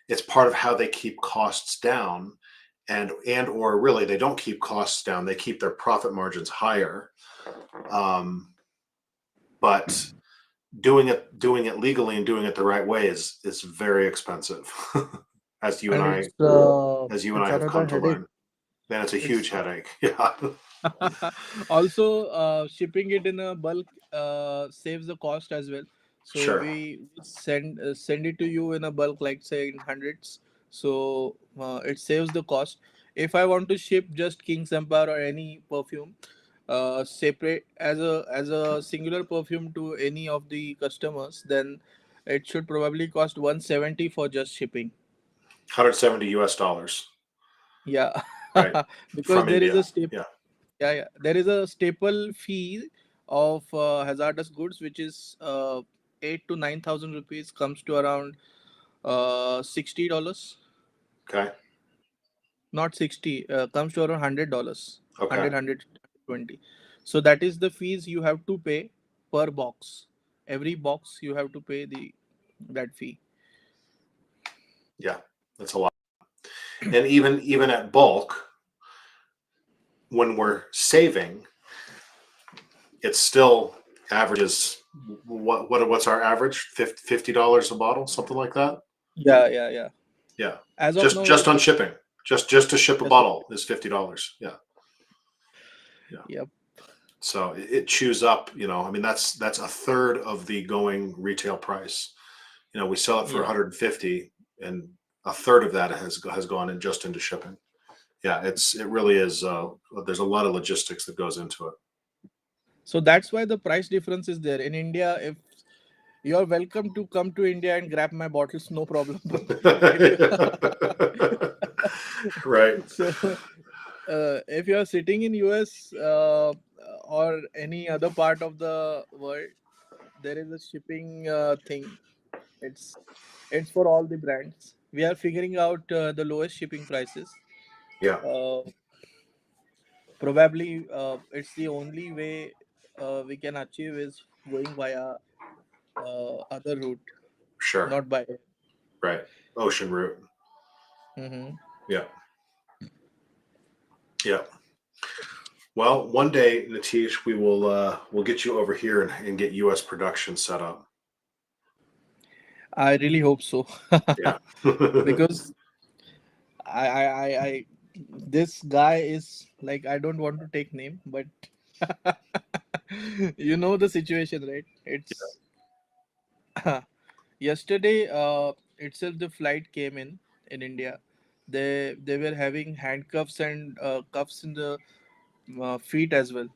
it's part of how they keep costs down, and or really they don't keep costs down, they keep their profit margins higher. um, but doing it legally and doing it the right way is very expensive. as you and and i as you and it's I have another come to headache. learn. Then it's a huge It's headache. Yeah. also shipping it in a bulk saves the cost as well. So Sure. we send it to you in a bulk, like say in hundreds. So it saves the cost. If I want to ship just King's Empire or any perfume separate as a singular perfume to any of the customers, then it should probably cost 170 for just shipping. 170 US dollars. Yeah. Right. Because From there is India. a step. Yeah. Yeah, yeah. There is a staple fee of hazardous goods, which is 8 to 9,000 rupees, comes to around $60. Okay. Not 60, comes to around $100, Okay. 120. So that is the fees you have to pay per box. Every box you have to pay the that fee. Yeah, that's a lot. And even at bulk, when we're saving, it's still averages. What's our average? $50 a bottle, something like that. Yeah, yeah, yeah. Yeah, As of just now, just it's on shipping, just to ship a just bottle is $50. Yeah, yeah. yep. So it chews up. I mean, that's a third of the going retail price. We sell it for Yeah. 150, and a third of that has gone in just into shipping. Yeah, it really is. There's a lot of logistics that goes into it. So that's why the price difference is there. In India, if you're welcome to come to India and grab my bottles, no problem. But if you Right. so if you're sitting in US or any other part of the world, there is a shipping thing. It's it's for all the brands. We are figuring out the lowest shipping prices. Yeah. Uh, Probably it's the only way we can achieve is going via other route, Sure. not by air. Right. Ocean route. Mm-hmm. Yeah. Yeah. Well, one day, Nitish, we'll get you over here and get U.S. production set up. I really hope so. Yeah. Because I this guy is like, I don't want to take name, but you know the situation, right? It's yesterday itself the flight came in India. They were having handcuffs and cuffs in the feet as well.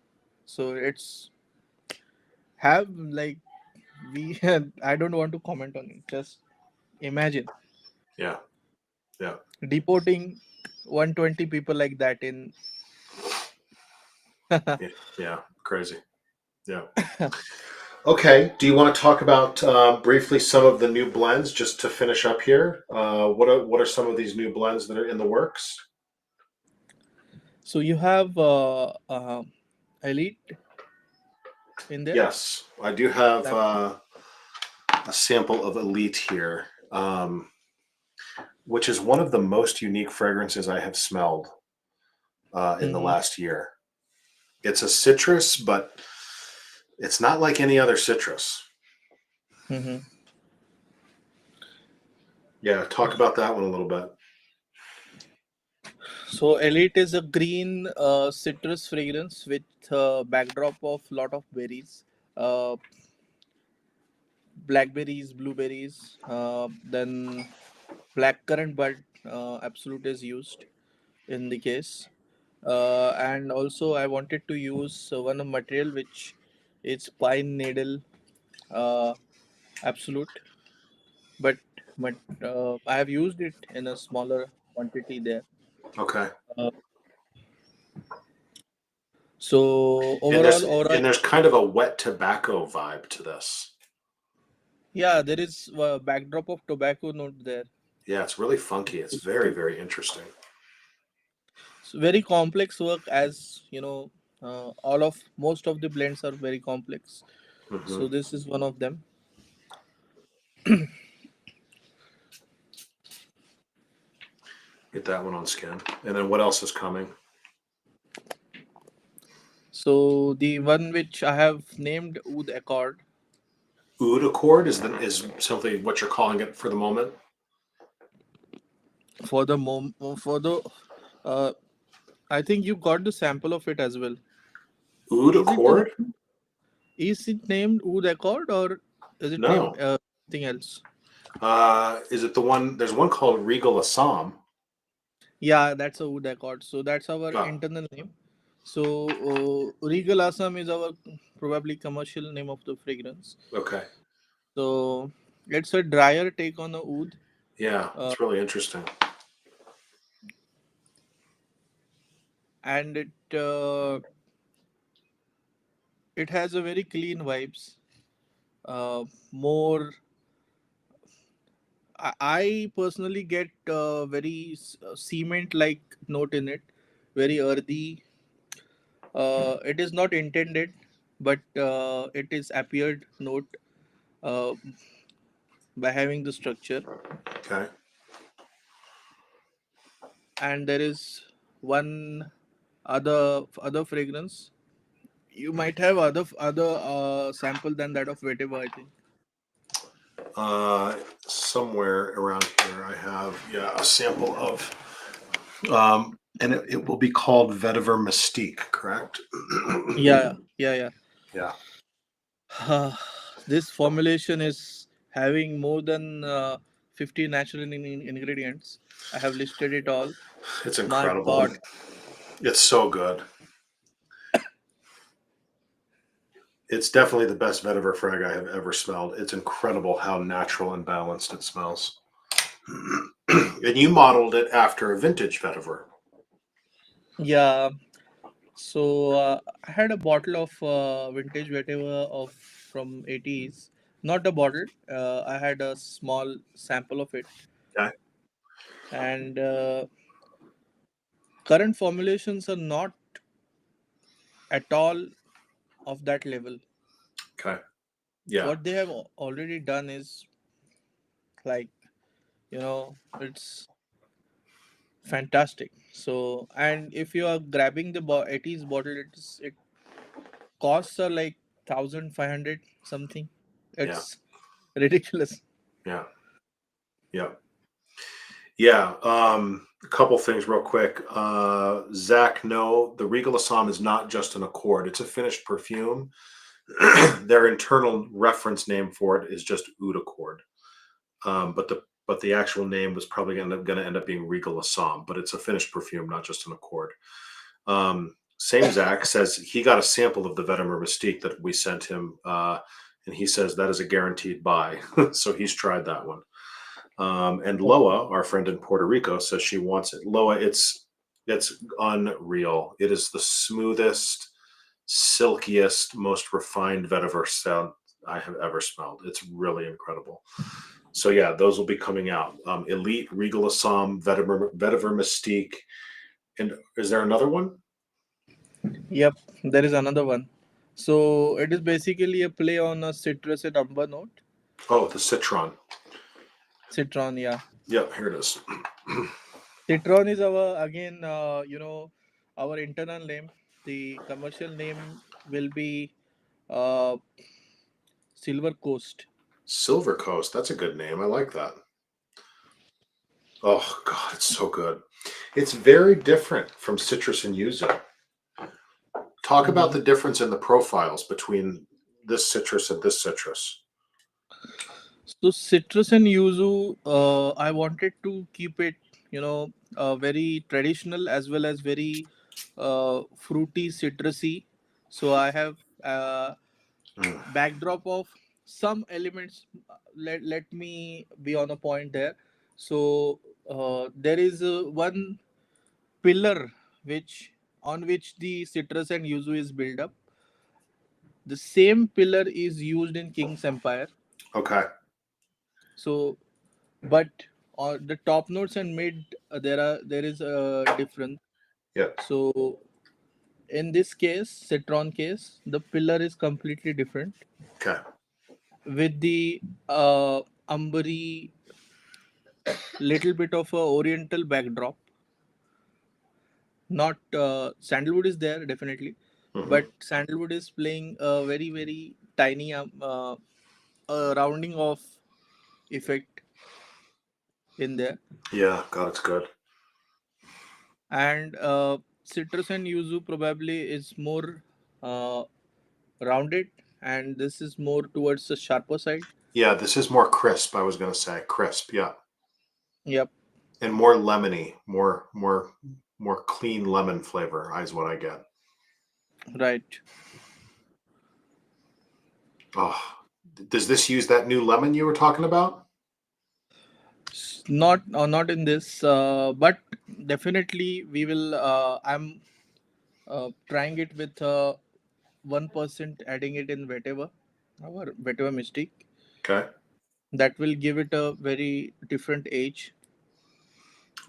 So it's have like we I don't want to comment on it. Just imagine Yeah. Yeah. deporting 120 people like that in Yeah. Yeah. Crazy. Yeah. Okay. Do you want to talk about briefly some of the new blends just to finish up here? What are some of these new blends that are in the works? So you have Elite in there. Yes, I do have That, a sample of Elite here, which is one of the most unique fragrances I have smelled in the hmm last year. It's a citrus, but it's not like any other citrus. hmm Yeah, talk about that one a little bit. So Elite is a green citrus fragrance with backdrop of lot of berries, uh, blackberries, blueberries, then blackcurrant, but absolute is used in the case. And also I wanted to use one material which is pine needle uh, absolute, but but I have used it in a smaller quantity there. Okay, Uh, so and overall, there's kind of a wet tobacco vibe to this. yeah, there is a backdrop of tobacco note there. Yeah, it's really funky. It's very, very interesting. It's very complex work, as you know. All of most of the blends are very complex. Hmm. So this is one of them. Get that one on skin. And then what else is coming? So the one which I have named Oud Accord. Oud Accord is simply what you're calling it for the moment. For the uh, I think you got the sample of it as well. Oud Is it Accord? is it named Oud Accord, or is it named No. something else? Is it the one? There's one called Regal Assam. Yeah, that's a Oud Accord. So that's our Oh, internal name. So Regal Assam is our probably commercial name of the fragrance. okay. So it's a drier take on a oud, Yeah, uh, it's really interesting. and it has a very clean vibes. More, I personally get very cement like note in it, very earthy. It is not intended, but it is appeared note uh, by having the structure. Okay. And there is one other fragrance. You might have other sample than that of vetiver, I think. Uh, Somewhere around here, I have a sample of, and it will be called Vetiver Mystique, correct? Yeah, yeah, Yeah. yeah. This formulation is having more than 50 natural ingredients. I have listed it all. It's My incredible. God. It's so good. It's definitely the best vetiver frag I have ever smelled. It's incredible how natural and balanced it smells. And you modeled it after a vintage vetiver. Yeah. So I had a bottle of vintage vetiver of from 80s. Not a bottle. I had a small sample of it, Okay. and current formulations are not at all of that level. Okay. Yeah. What they have already done is like, it's fantastic. So, and if you are grabbing the 80s bottle, it costs are like 1,500 something. Yeah, It's ridiculous. yeah, yeah. Yeah, a couple things real quick. Zach, no, the Regal Assam is not just an accord; it's a finished perfume. Their internal reference name for it is just Oud Accord, but the actual name was probably going to end up being Regal Assam. But it's a finished perfume, not just an accord. Same Zach says he got a sample of the Vetiver Mystique that we sent him, and he says that is a guaranteed buy. So he's tried that one. And Loa, our friend in Puerto Rico, says she wants it. Loa, it's unreal. It is the smoothest, silkiest, most refined vetiver sound I have ever smelled. It's really incredible. So yeah, those will be coming out. Elite, Regal Assam, Vetiver Mystique, and is there another one? Yep, there is another one. So it is basically a play on a citrus and umber note. Oh, the Citron. Citron, yeah. Yep, here it is. Citron is our again, our internal name. The commercial name will be uh, Silver Coast. Silver Coast. That's a good name. I like that. Oh God, it's so good. It's very different from citrus and yuzu. Talk about Mm-hmm. the difference in the profiles between this citrus and this citrus. So citrus and yuzu, I wanted to keep it, very traditional as well as very fruity, citrusy. So I have Mm, backdrop of some elements. Let me be on a point there. So there is one pillar which on which the citrus and yuzu is built up. The same pillar is used in King's Empire. okay. So but on the top notes and mid there is a difference. Yep. So in this case, citron case, the pillar is completely different Okay. with the ambery, little bit of a oriental backdrop. Not sandalwood is there definitely, Hmm. but sandalwood is playing a very tiny rounding off effect in there. Yeah. God, it's good. And citrus and yuzu probably is more uh, rounded, and this is more towards the sharper side. Yeah, this is more crisp. I was gonna say crisp. Yeah, Yep. and more lemony, more clean lemon flavor is what I get. Right. Oh, does this use that new lemon you were talking about? Not in this, but definitely we will. I'm trying it with 1% adding it in whatever our whatever mistake Okay. that will give it a very different age.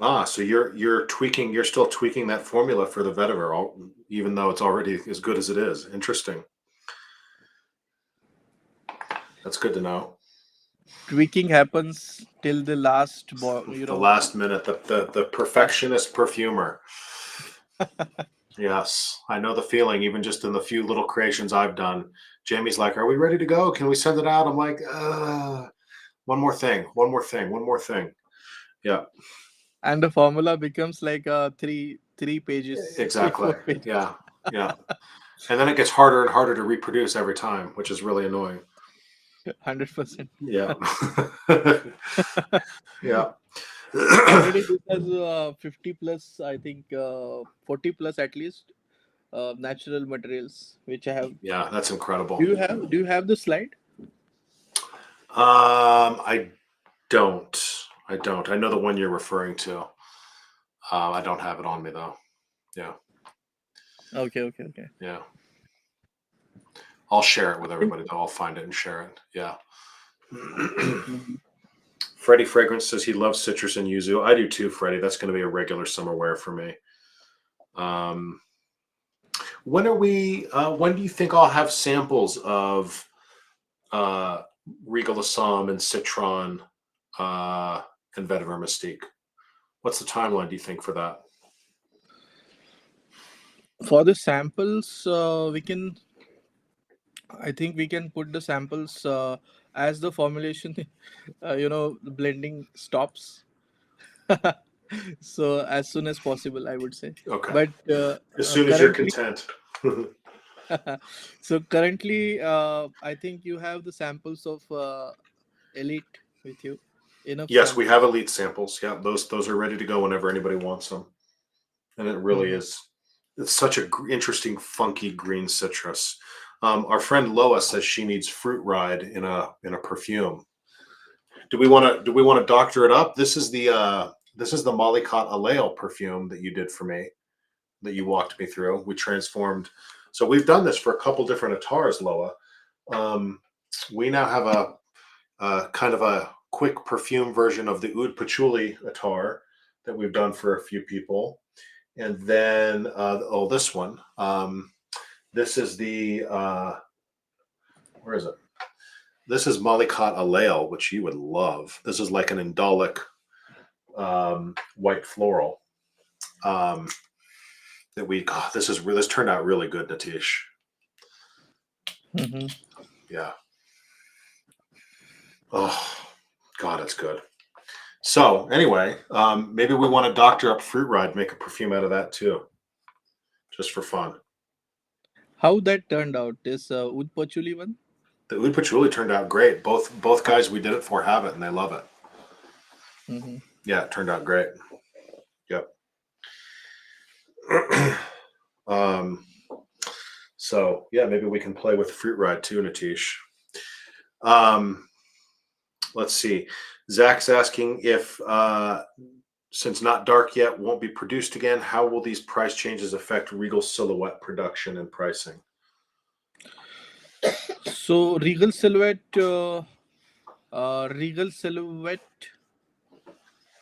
Ah, so you're tweaking. You're still tweaking that formula for the vetiver, even though it's already as good as it is. Interesting. That's good to know. Tweaking happens till the last The last minute, the last. perfectionist perfumer. Yes, I know the feeling. Even just in the few little creations I've done, Jamie's like, "Are we ready to go? Can we send it out?" I'm like, one more thing, one more thing, one more thing." Yeah, And the formula becomes like three pages to exactly. four pages. Yeah, yeah. And then it gets harder and harder to reproduce every time, which is really annoying. 100%. Yeah. Yeah. Already this has 50 plus, I think 40 plus at least natural materials which I have. Yeah, that's Do incredible. you have the slide? I don't. I don't. I know the one you're referring to. I don't have it on me though. Yeah, Okay. yeah. I'll share it with I think. everybody though. I'll find it and share it. Yeah. Mhm. Freddie Fragrance says he loves citrus and yuzu. I do too, Freddie. That's going to be a regular summer wear for me. Um, when are we? When do you think I'll have samples of uh, Regal Assam and Citron uh, and Vetiver Mystique? What's the timeline, do you think, for that? For the samples, we can. I think we can put the samples as the formulation, the blending stops. So as soon as possible, I would say. Okay. But As soon as you're currently, content. so currently, I think you have the samples of Elite with you. Enough Yes, we have samples. elite samples. Yeah, those are ready to go whenever anybody wants them. And it really Hmm. is. It's such a interesting, funky green citrus. Our friend Loa says she needs fruit ride in a perfume. Do we want to doctor it up? This is the Mollycott Aleo perfume that you did for me, that you walked me through. We transformed. So we've done this for a couple different atars, Loa. Um, we now have a kind of a quick perfume version of the oud patchouli attar that we've done for a few people. And then, this one. This is where is it? This is Mollycott Alale, which you would love. This is like an indolic white floral. Um, this turned out really good, Nitish. Hmm. Yeah. Oh, God, it's good. So anyway, maybe we want to doctor up fruit ride, make a perfume out of that too, just for fun. How that turned out? This Oud Patchouli one? The oud patchouli turned out great. Both guys we did it for have it, and they love it. Hmm. Yeah, it turned out great. Yep. um, so yeah, maybe we can play with fruit ride too, Nitish. Um, let's see. Zach's asking if since not dark yet won't be produced again, how will these price changes affect Regal Silhouette production and pricing? So Regal Silhouette.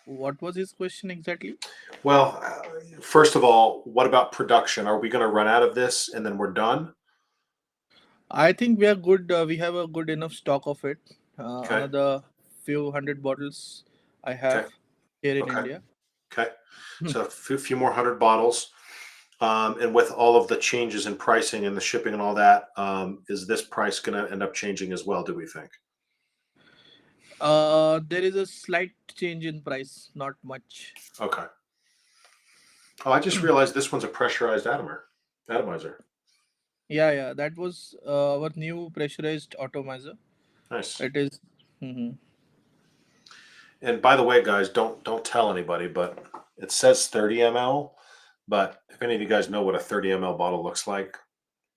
What was his question exactly? Well, first of all, what about production? Are we going to run out of this and then we're done? I think we are good. We have a good enough stock of it. Okay. Another few hundred bottles I have Okay. here in Okay. India. Okay. Hmm. So a few more hundred bottles. And with all of the changes in pricing and the shipping and all that, is this price going to end up changing as well, do we think? There is a slight change in price, not much. Okay. Oh, I just realized this one's a pressurized atomizer. Yeah, yeah, that was our new pressurized atomizer. Nice. It is. Mhm. And by the way, guys, don't tell anybody, but it says 30 ml. But if any of you guys know what a 30 ml bottle looks like,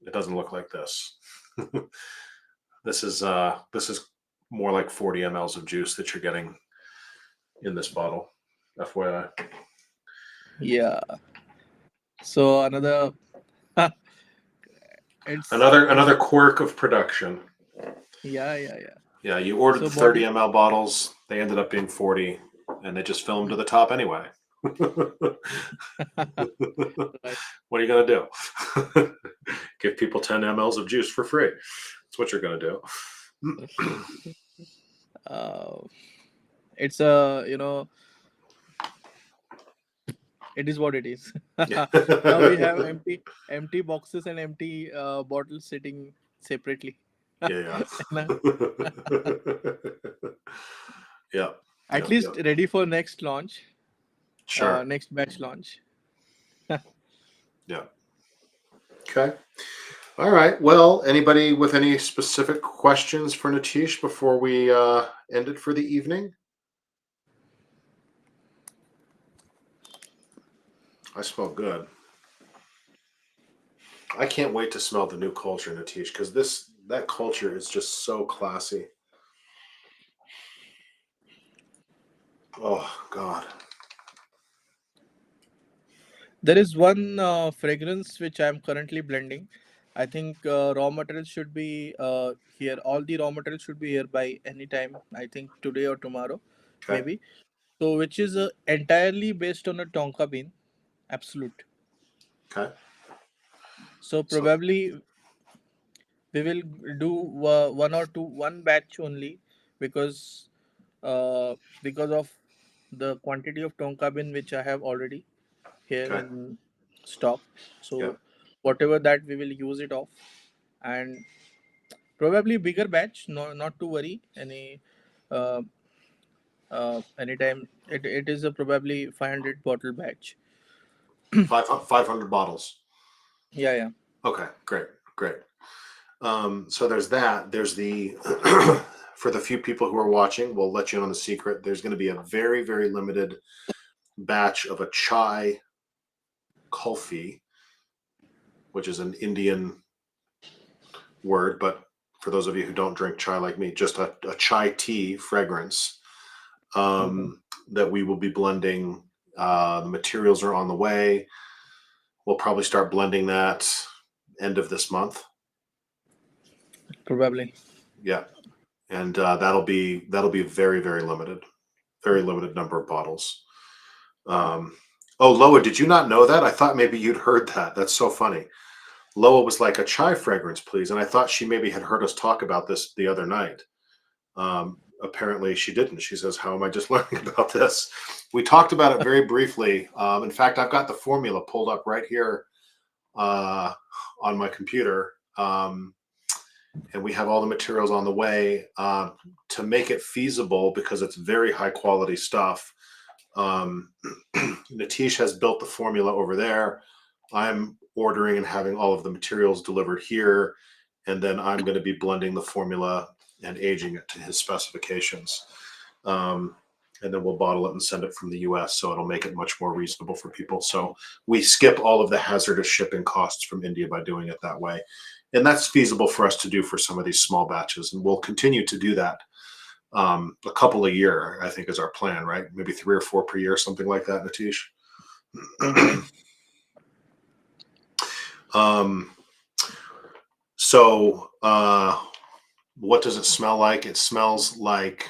it doesn't look like this. This is more like 40 mLs of juice that you're getting in this bottle. FYI. Yeah. So another. it's Another quirk of production. yeah, yeah, yeah. Yeah, you ordered So the 30 body. ml bottles. They ended up being 40, and they just filled them to the top anyway. What Right. are you gonna do? Give people 10 mLs of juice for free. That's what you're gonna do. Uh, it's a it is what it is. Yeah. Now we have empty boxes and empty bottles sitting separately. Yeah, Na? yeah. Yeah, At yeah, yeah. least ready for next launch, Sure. next batch launch. Yeah. Okay. All right. Well, anybody with any specific questions for Natish before we end it for the evening? I smell good. I can't wait to smell the new culture, Natish, because that culture is just so classy. Oh God. There is one fragrance which I am currently blending. I think raw materials should be here. All the raw materials should be here by any time. I think today or tomorrow, Okay. maybe. So, which is entirely based on a tonka bean, absolute. Okay. So So probably we will do one batch only because because of the quantity of tonka bean which I have already here Okay. in stock. Yeah. So whatever that we will use it off, and probably bigger batch. No, not to worry. Uh, Anytime it is a probably 500 bottle batch. 500 bottles. Yeah, yeah. Okay, great, great. So there's that. There's the for the few people who are watching, we'll let you in on the secret. There's going to be a very, very limited batch of a chai kulfi, which is an Indian word, but for those of you who don't drink chai like me, just a chai tea fragrance Hmm. that we will be blending. The materials are on the way. We'll probably start blending that end of this month. Probably. Yeah, and that'll be very limited number of bottles. Um, oh, Loa, did you not know that? I thought maybe you'd heard that. That's so funny. Loa was like a chai fragrance, please, and I thought she maybe had heard us talk about this the other night. Apparently, she didn't. She says, "How am I just learning about this?" We talked about it very briefly. In fact, I've got the formula pulled up right here uh, on my computer. And we have all the materials on the way to make it feasible because it's very high quality stuff. Um, Nitish has built the formula over there. I'm ordering and having all of the materials delivered here, and then I'm going to be blending the formula and aging it to his specifications. Um, and then we'll bottle it and send it from the US, so it'll make it much more reasonable for people. So we skip all of the hazardous shipping costs from India by doing it that way. And that's feasible for us to do for some of these small batches. And we'll continue to do that a couple a year, I think is our plan, right? Maybe 3 or 4 per year, something like that, Natish. Hmm. um, so what does it smell like? It smells like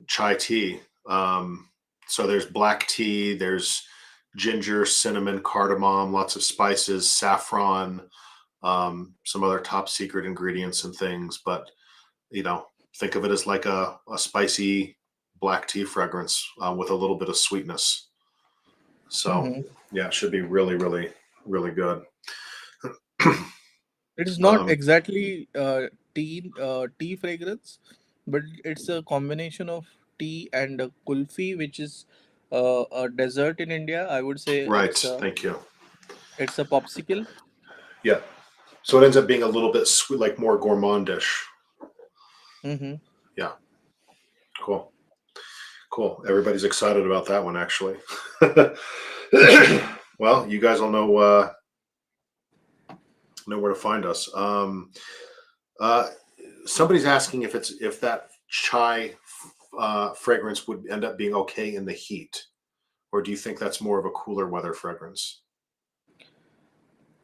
chai tea. So there's black tea, there's ginger, cinnamon, cardamom, lots of spices, saffron, some other top secret ingredients and things. But you know, think of it as like a spicy black tea fragrance with a little bit of sweetness. So Hmm. yeah, it should be really, really, really good. It is not um, exactly tea fragrance, but it's a combination of tea and kulfi, which is a dessert in India. I would say right. Thank you. it's a popsicle. Yeah. So it ends up being a little bit sweet, like more gourmandish. Hmm. Yeah. Cool. Cool. Everybody's excited about that one, actually. Well, you guys will know where to find us. Uh, Somebody's asking if that chai fragrance would end up being okay in the heat, or do you think that's more of a cooler weather fragrance?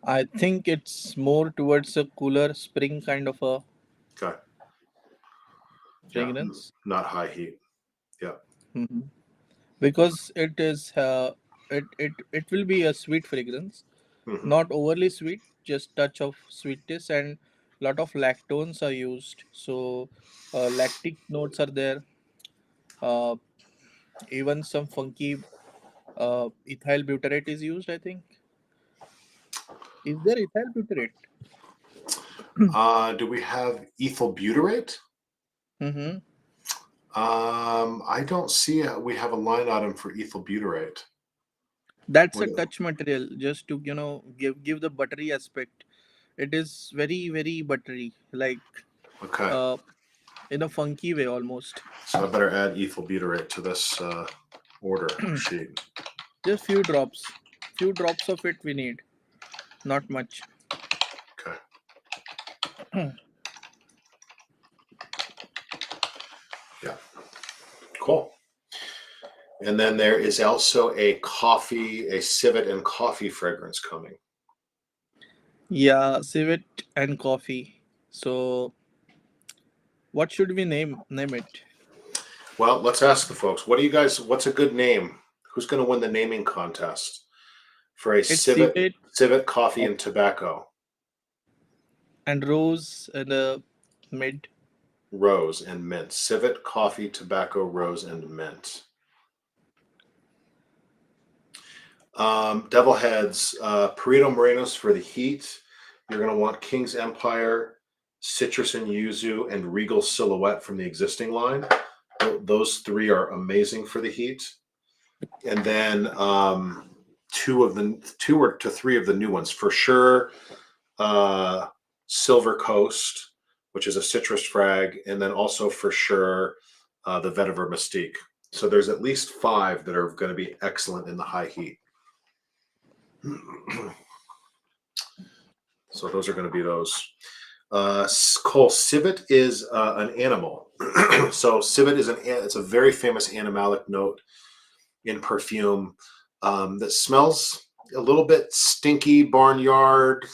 I think it's more towards a cooler spring kind of a Okay. Yeah. fragrance. Not high heat. Yeah. Hmm. Because it will be a sweet fragrance, Hmm. not overly sweet, just touch of sweetness, and lot of lactones are used. So lactic notes are there. Uh, Even some funky ethyl butyrate is used. I think is there ethyl butyrate? Do we have ethyl butyrate? Mm-hmm. I don't see we have a line item for ethyl butyrate. That's a What- touch material, just to give the buttery aspect. It is very very buttery, like Okay. uh, in a funky way almost. So I better add ethyl butyrate to this order sheet. Just few drops of it we need, not much. Okay. Yeah. Cool. And then there is also a civet and coffee fragrance coming. Yeah, civet and coffee. So what should we name it? Well, let's ask the folks. What do you guys? What's a good name? Who's going to win the naming contest for a It's civet, civet coffee and coffee, tobacco and rose and mid. rose and mint? Civet coffee, tobacco, rose and mint. Devil heads, Perito Morenos for the heat. You're going to want King's Empire, Citrus and Yuzu, and Regal Silhouette from the existing line. Those three are amazing for the heat. And then two or to three of the new ones for sure. Silver Coast, which is a citrus frag, and then also for sure the Vetiver Mystique. So there's at least five that are going to be excellent in the high heat. So those are going to be those. Cole, civet is an animal. So civet is it's a very famous animalic note in perfume that smells a little bit stinky, barnyard.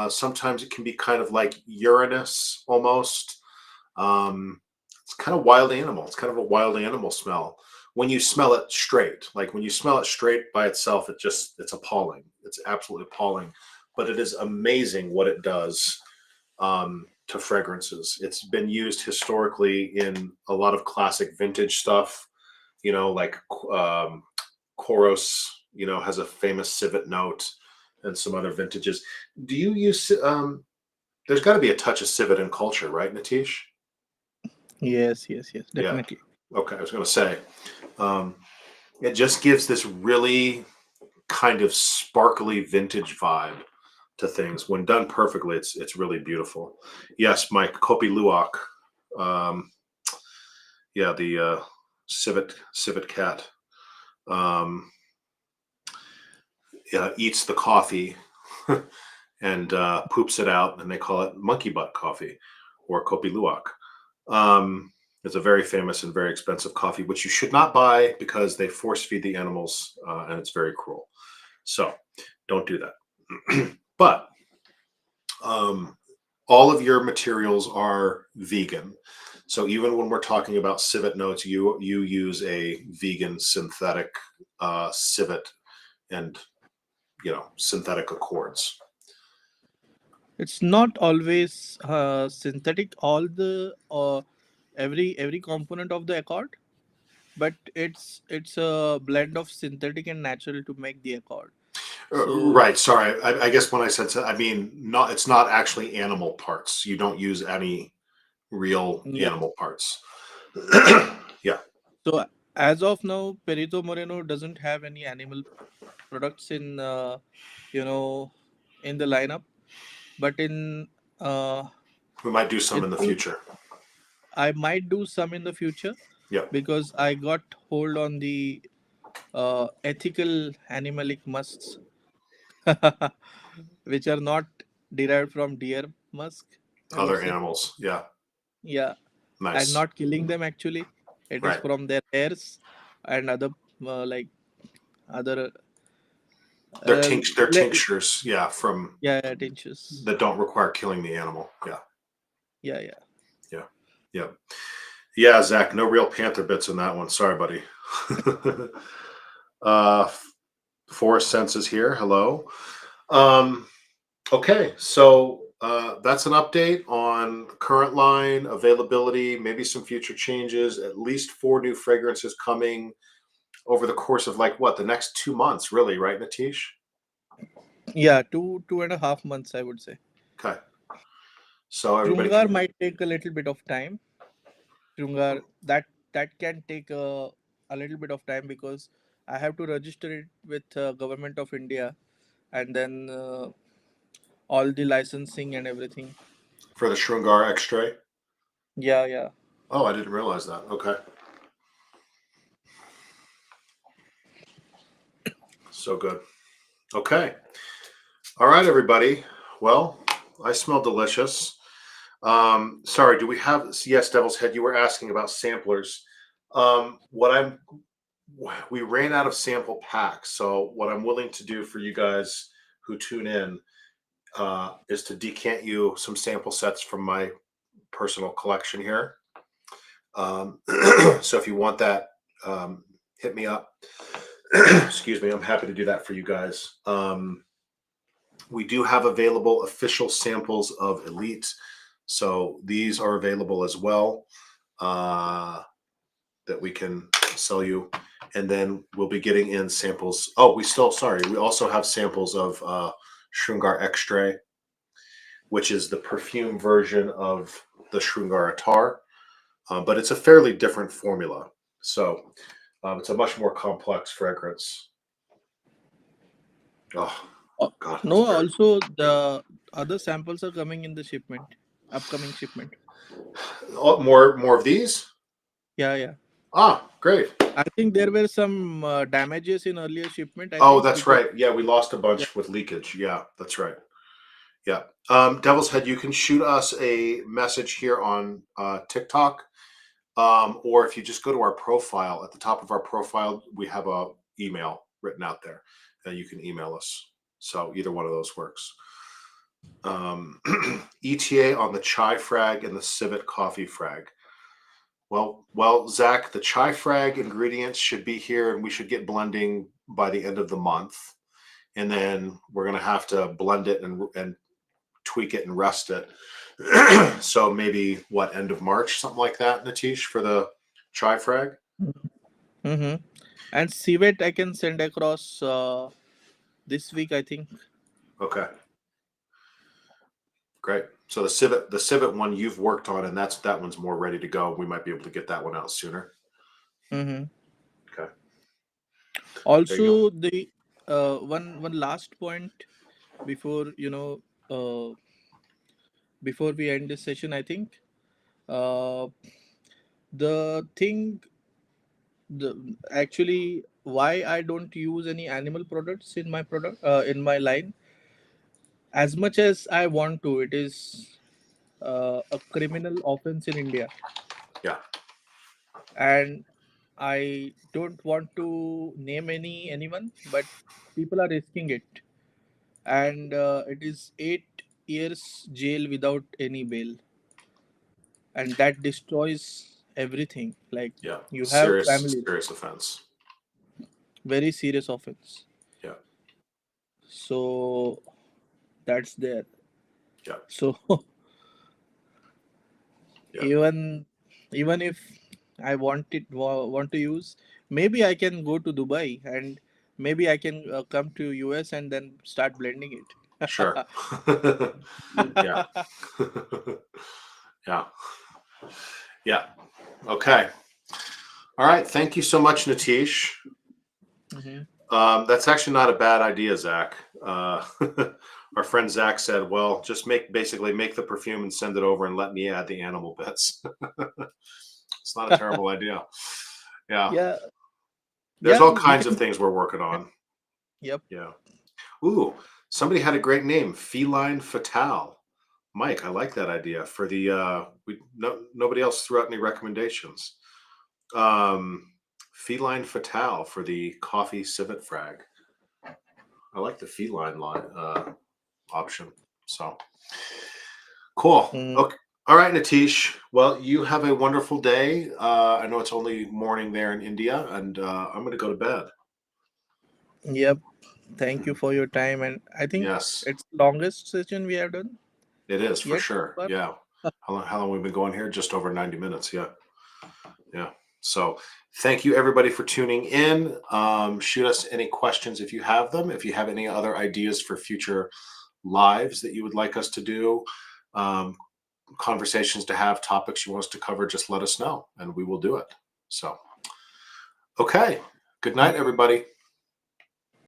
Sometimes it can be kind of like Uranus almost. It's kind of wild animal. It's kind of a wild animal smell. When you smell it straight, like when you smell it straight by itself, it's appalling. It's absolutely appalling. But it is amazing what it does to fragrances. It's been used historically in a lot of classic vintage stuff. Like Koros, has a famous civet note, and some other vintages. Do you use? There's got to be a touch of civet in culture, right, Nitish? Yes, yes, yes, Yeah. definitely. Okay, I was going to say, um, it just gives this really kind of sparkly vintage vibe to things. When done perfectly, it's really beautiful. Yes, Mike Kopi Luwak. Um, yeah, the civet cat. Um, eats the coffee and poops it out, and they call it monkey butt coffee or Kopi Luwak. It's a very famous and very expensive coffee, which you should not buy because they force feed the animals, and it's very cruel. So don't do that. But um, all of your materials are vegan. So even when we're talking about civet notes, you use a vegan synthetic civet and synthetic accords. It's not always synthetic. All the every component of the accord, but it's a blend of synthetic and natural to make the accord. So Right. Sorry. I guess when I said I mean not. It's not actually animal parts. You don't use any real yeah. animal parts. Yeah. So as of now, Perito Moreno doesn't have any animal products in you know in the lineup, but uh, We might do some in in the future future. I might do some in the future Yep. because I got hold on the ethical animalic musks, which are not derived from deer musk, I would Other say. animals. Yeah. Yeah, and Nice. not killing them actually. It is Right. from their hairs and other like other They're le- tinctures. Yeah. From yeah, tinges. that don't require killing the animal. Yeah. Yeah, yeah. Yeah. Yeah. Yeah. Zach, no real panther bits in that one. Sorry, buddy. uh, Forest senses here. Hello. Um, Okay, so that's an update on current line availability, maybe some future changes, at least four new fragrances coming over the course of like what, the next 2 months, really, right, Natish? Yeah, 2.5 months, I would say. Okay, so everybody Shrungar can, might take a little bit of time. Shrungar that can take a little bit of time because I have to register it with government of India and then all the licensing and everything. for the Shrungar X-Ray. Yeah, yeah. Oh, I didn't realize that. Okay, so good. Okay, all right, everybody. Well, I smell delicious. Sorry, do we have? Yes, Devil's Head. You were asking about samplers. What I'm we ran out of sample packs. So what I'm willing to do for you guys who tune in is to decant you some sample sets from my personal collection here. So if you want that, hit me up. Excuse me. I'm happy to do that for you guys. We do have available official samples of Elite. So these are available as well, that we can sell you, and then we'll be getting in samples. Oh, we also have samples of Shrungar Extrait, which is the perfume version of the Shrungar Attar, but it's a fairly different formula. So it's a much more complex fragrance. Oh Uh, God, it's no, very also the other samples are coming in the shipment, upcoming shipment. more of these. Yeah, yeah. Ah, great. I think there were some damages in earlier shipment. I Oh, think that's because right. Yeah, we lost a yeah, bunch with leakage. Yeah, that's right. Yeah. Devil's Head, you can shoot us a message here on TikTok. Or if you just go to our profile, at the top of our profile, we have a email written out there, and you can email us. So either one of those works. ETA on the chai frag and the civet coffee frag. Well, Zach, the chai frag ingredients should be here, and we should get blending by the end of the month. And then we're gonna have to blend it and tweak it and rest it. So maybe what, end of March, something like that, Nitish, for the chai frag. mm-hmm. And civet I can send across this week. I think. Okay, great. So the civet one you've worked on, and that one's more ready to go. We might be able to get that one out sooner. Mm-hmm. Okay, there you go. Also, the one last point before uh, before we end this session, I think uh, the thing the actually why I don't use any animal products in my product in my line as much as I want to. It is a criminal offense in India, Yeah, and I don't want to name anyone, but people are risking it, and it is 8 years jail without any bail, and that destroys everything. Like yeah. you have Serious families, serious offense. very serious offense. Yeah, So that's there. yeah, So yeah. even even if I want to use, maybe I can go to Dubai and maybe I can come to US and then start blending it. Sure. Yeah. Yeah. Yeah. Okay. All right. Thank you so much, Nitish. Hmm. That's actually not a bad idea, Zach. Uh, our friend Zach said, "Well, just basically make the perfume and send it over, and let me add the animal bits." It's not a terrible idea. Yeah, Yeah, there's yeah, all we kinds of can. things we're working on. Yep. Yeah. Ooh, somebody had a great name, Feline Fatale. Mike, I like that idea for the. Nobody else threw out any recommendations. Um, Feline Fatale for the coffee civet frag. I like the feline line option. So cool. Mm, Okay. All right, Natish. Well, you have a wonderful day. I know it's only morning there in India, and I'm going to go to bed. yep. Thank you for your time, and I think Yes, it's longest session we have done it is for yet so sure. far. Yeah. How long we've been going here? Just over 90 minutes. Yeah. Yeah. So thank you everybody for tuning in. Shoot us any questions if you have them. If you have any other ideas for future lives that you would like us to do, um, conversations to have, topics you want us to cover, just let us know and we will do it. So, okay. Good night, everybody.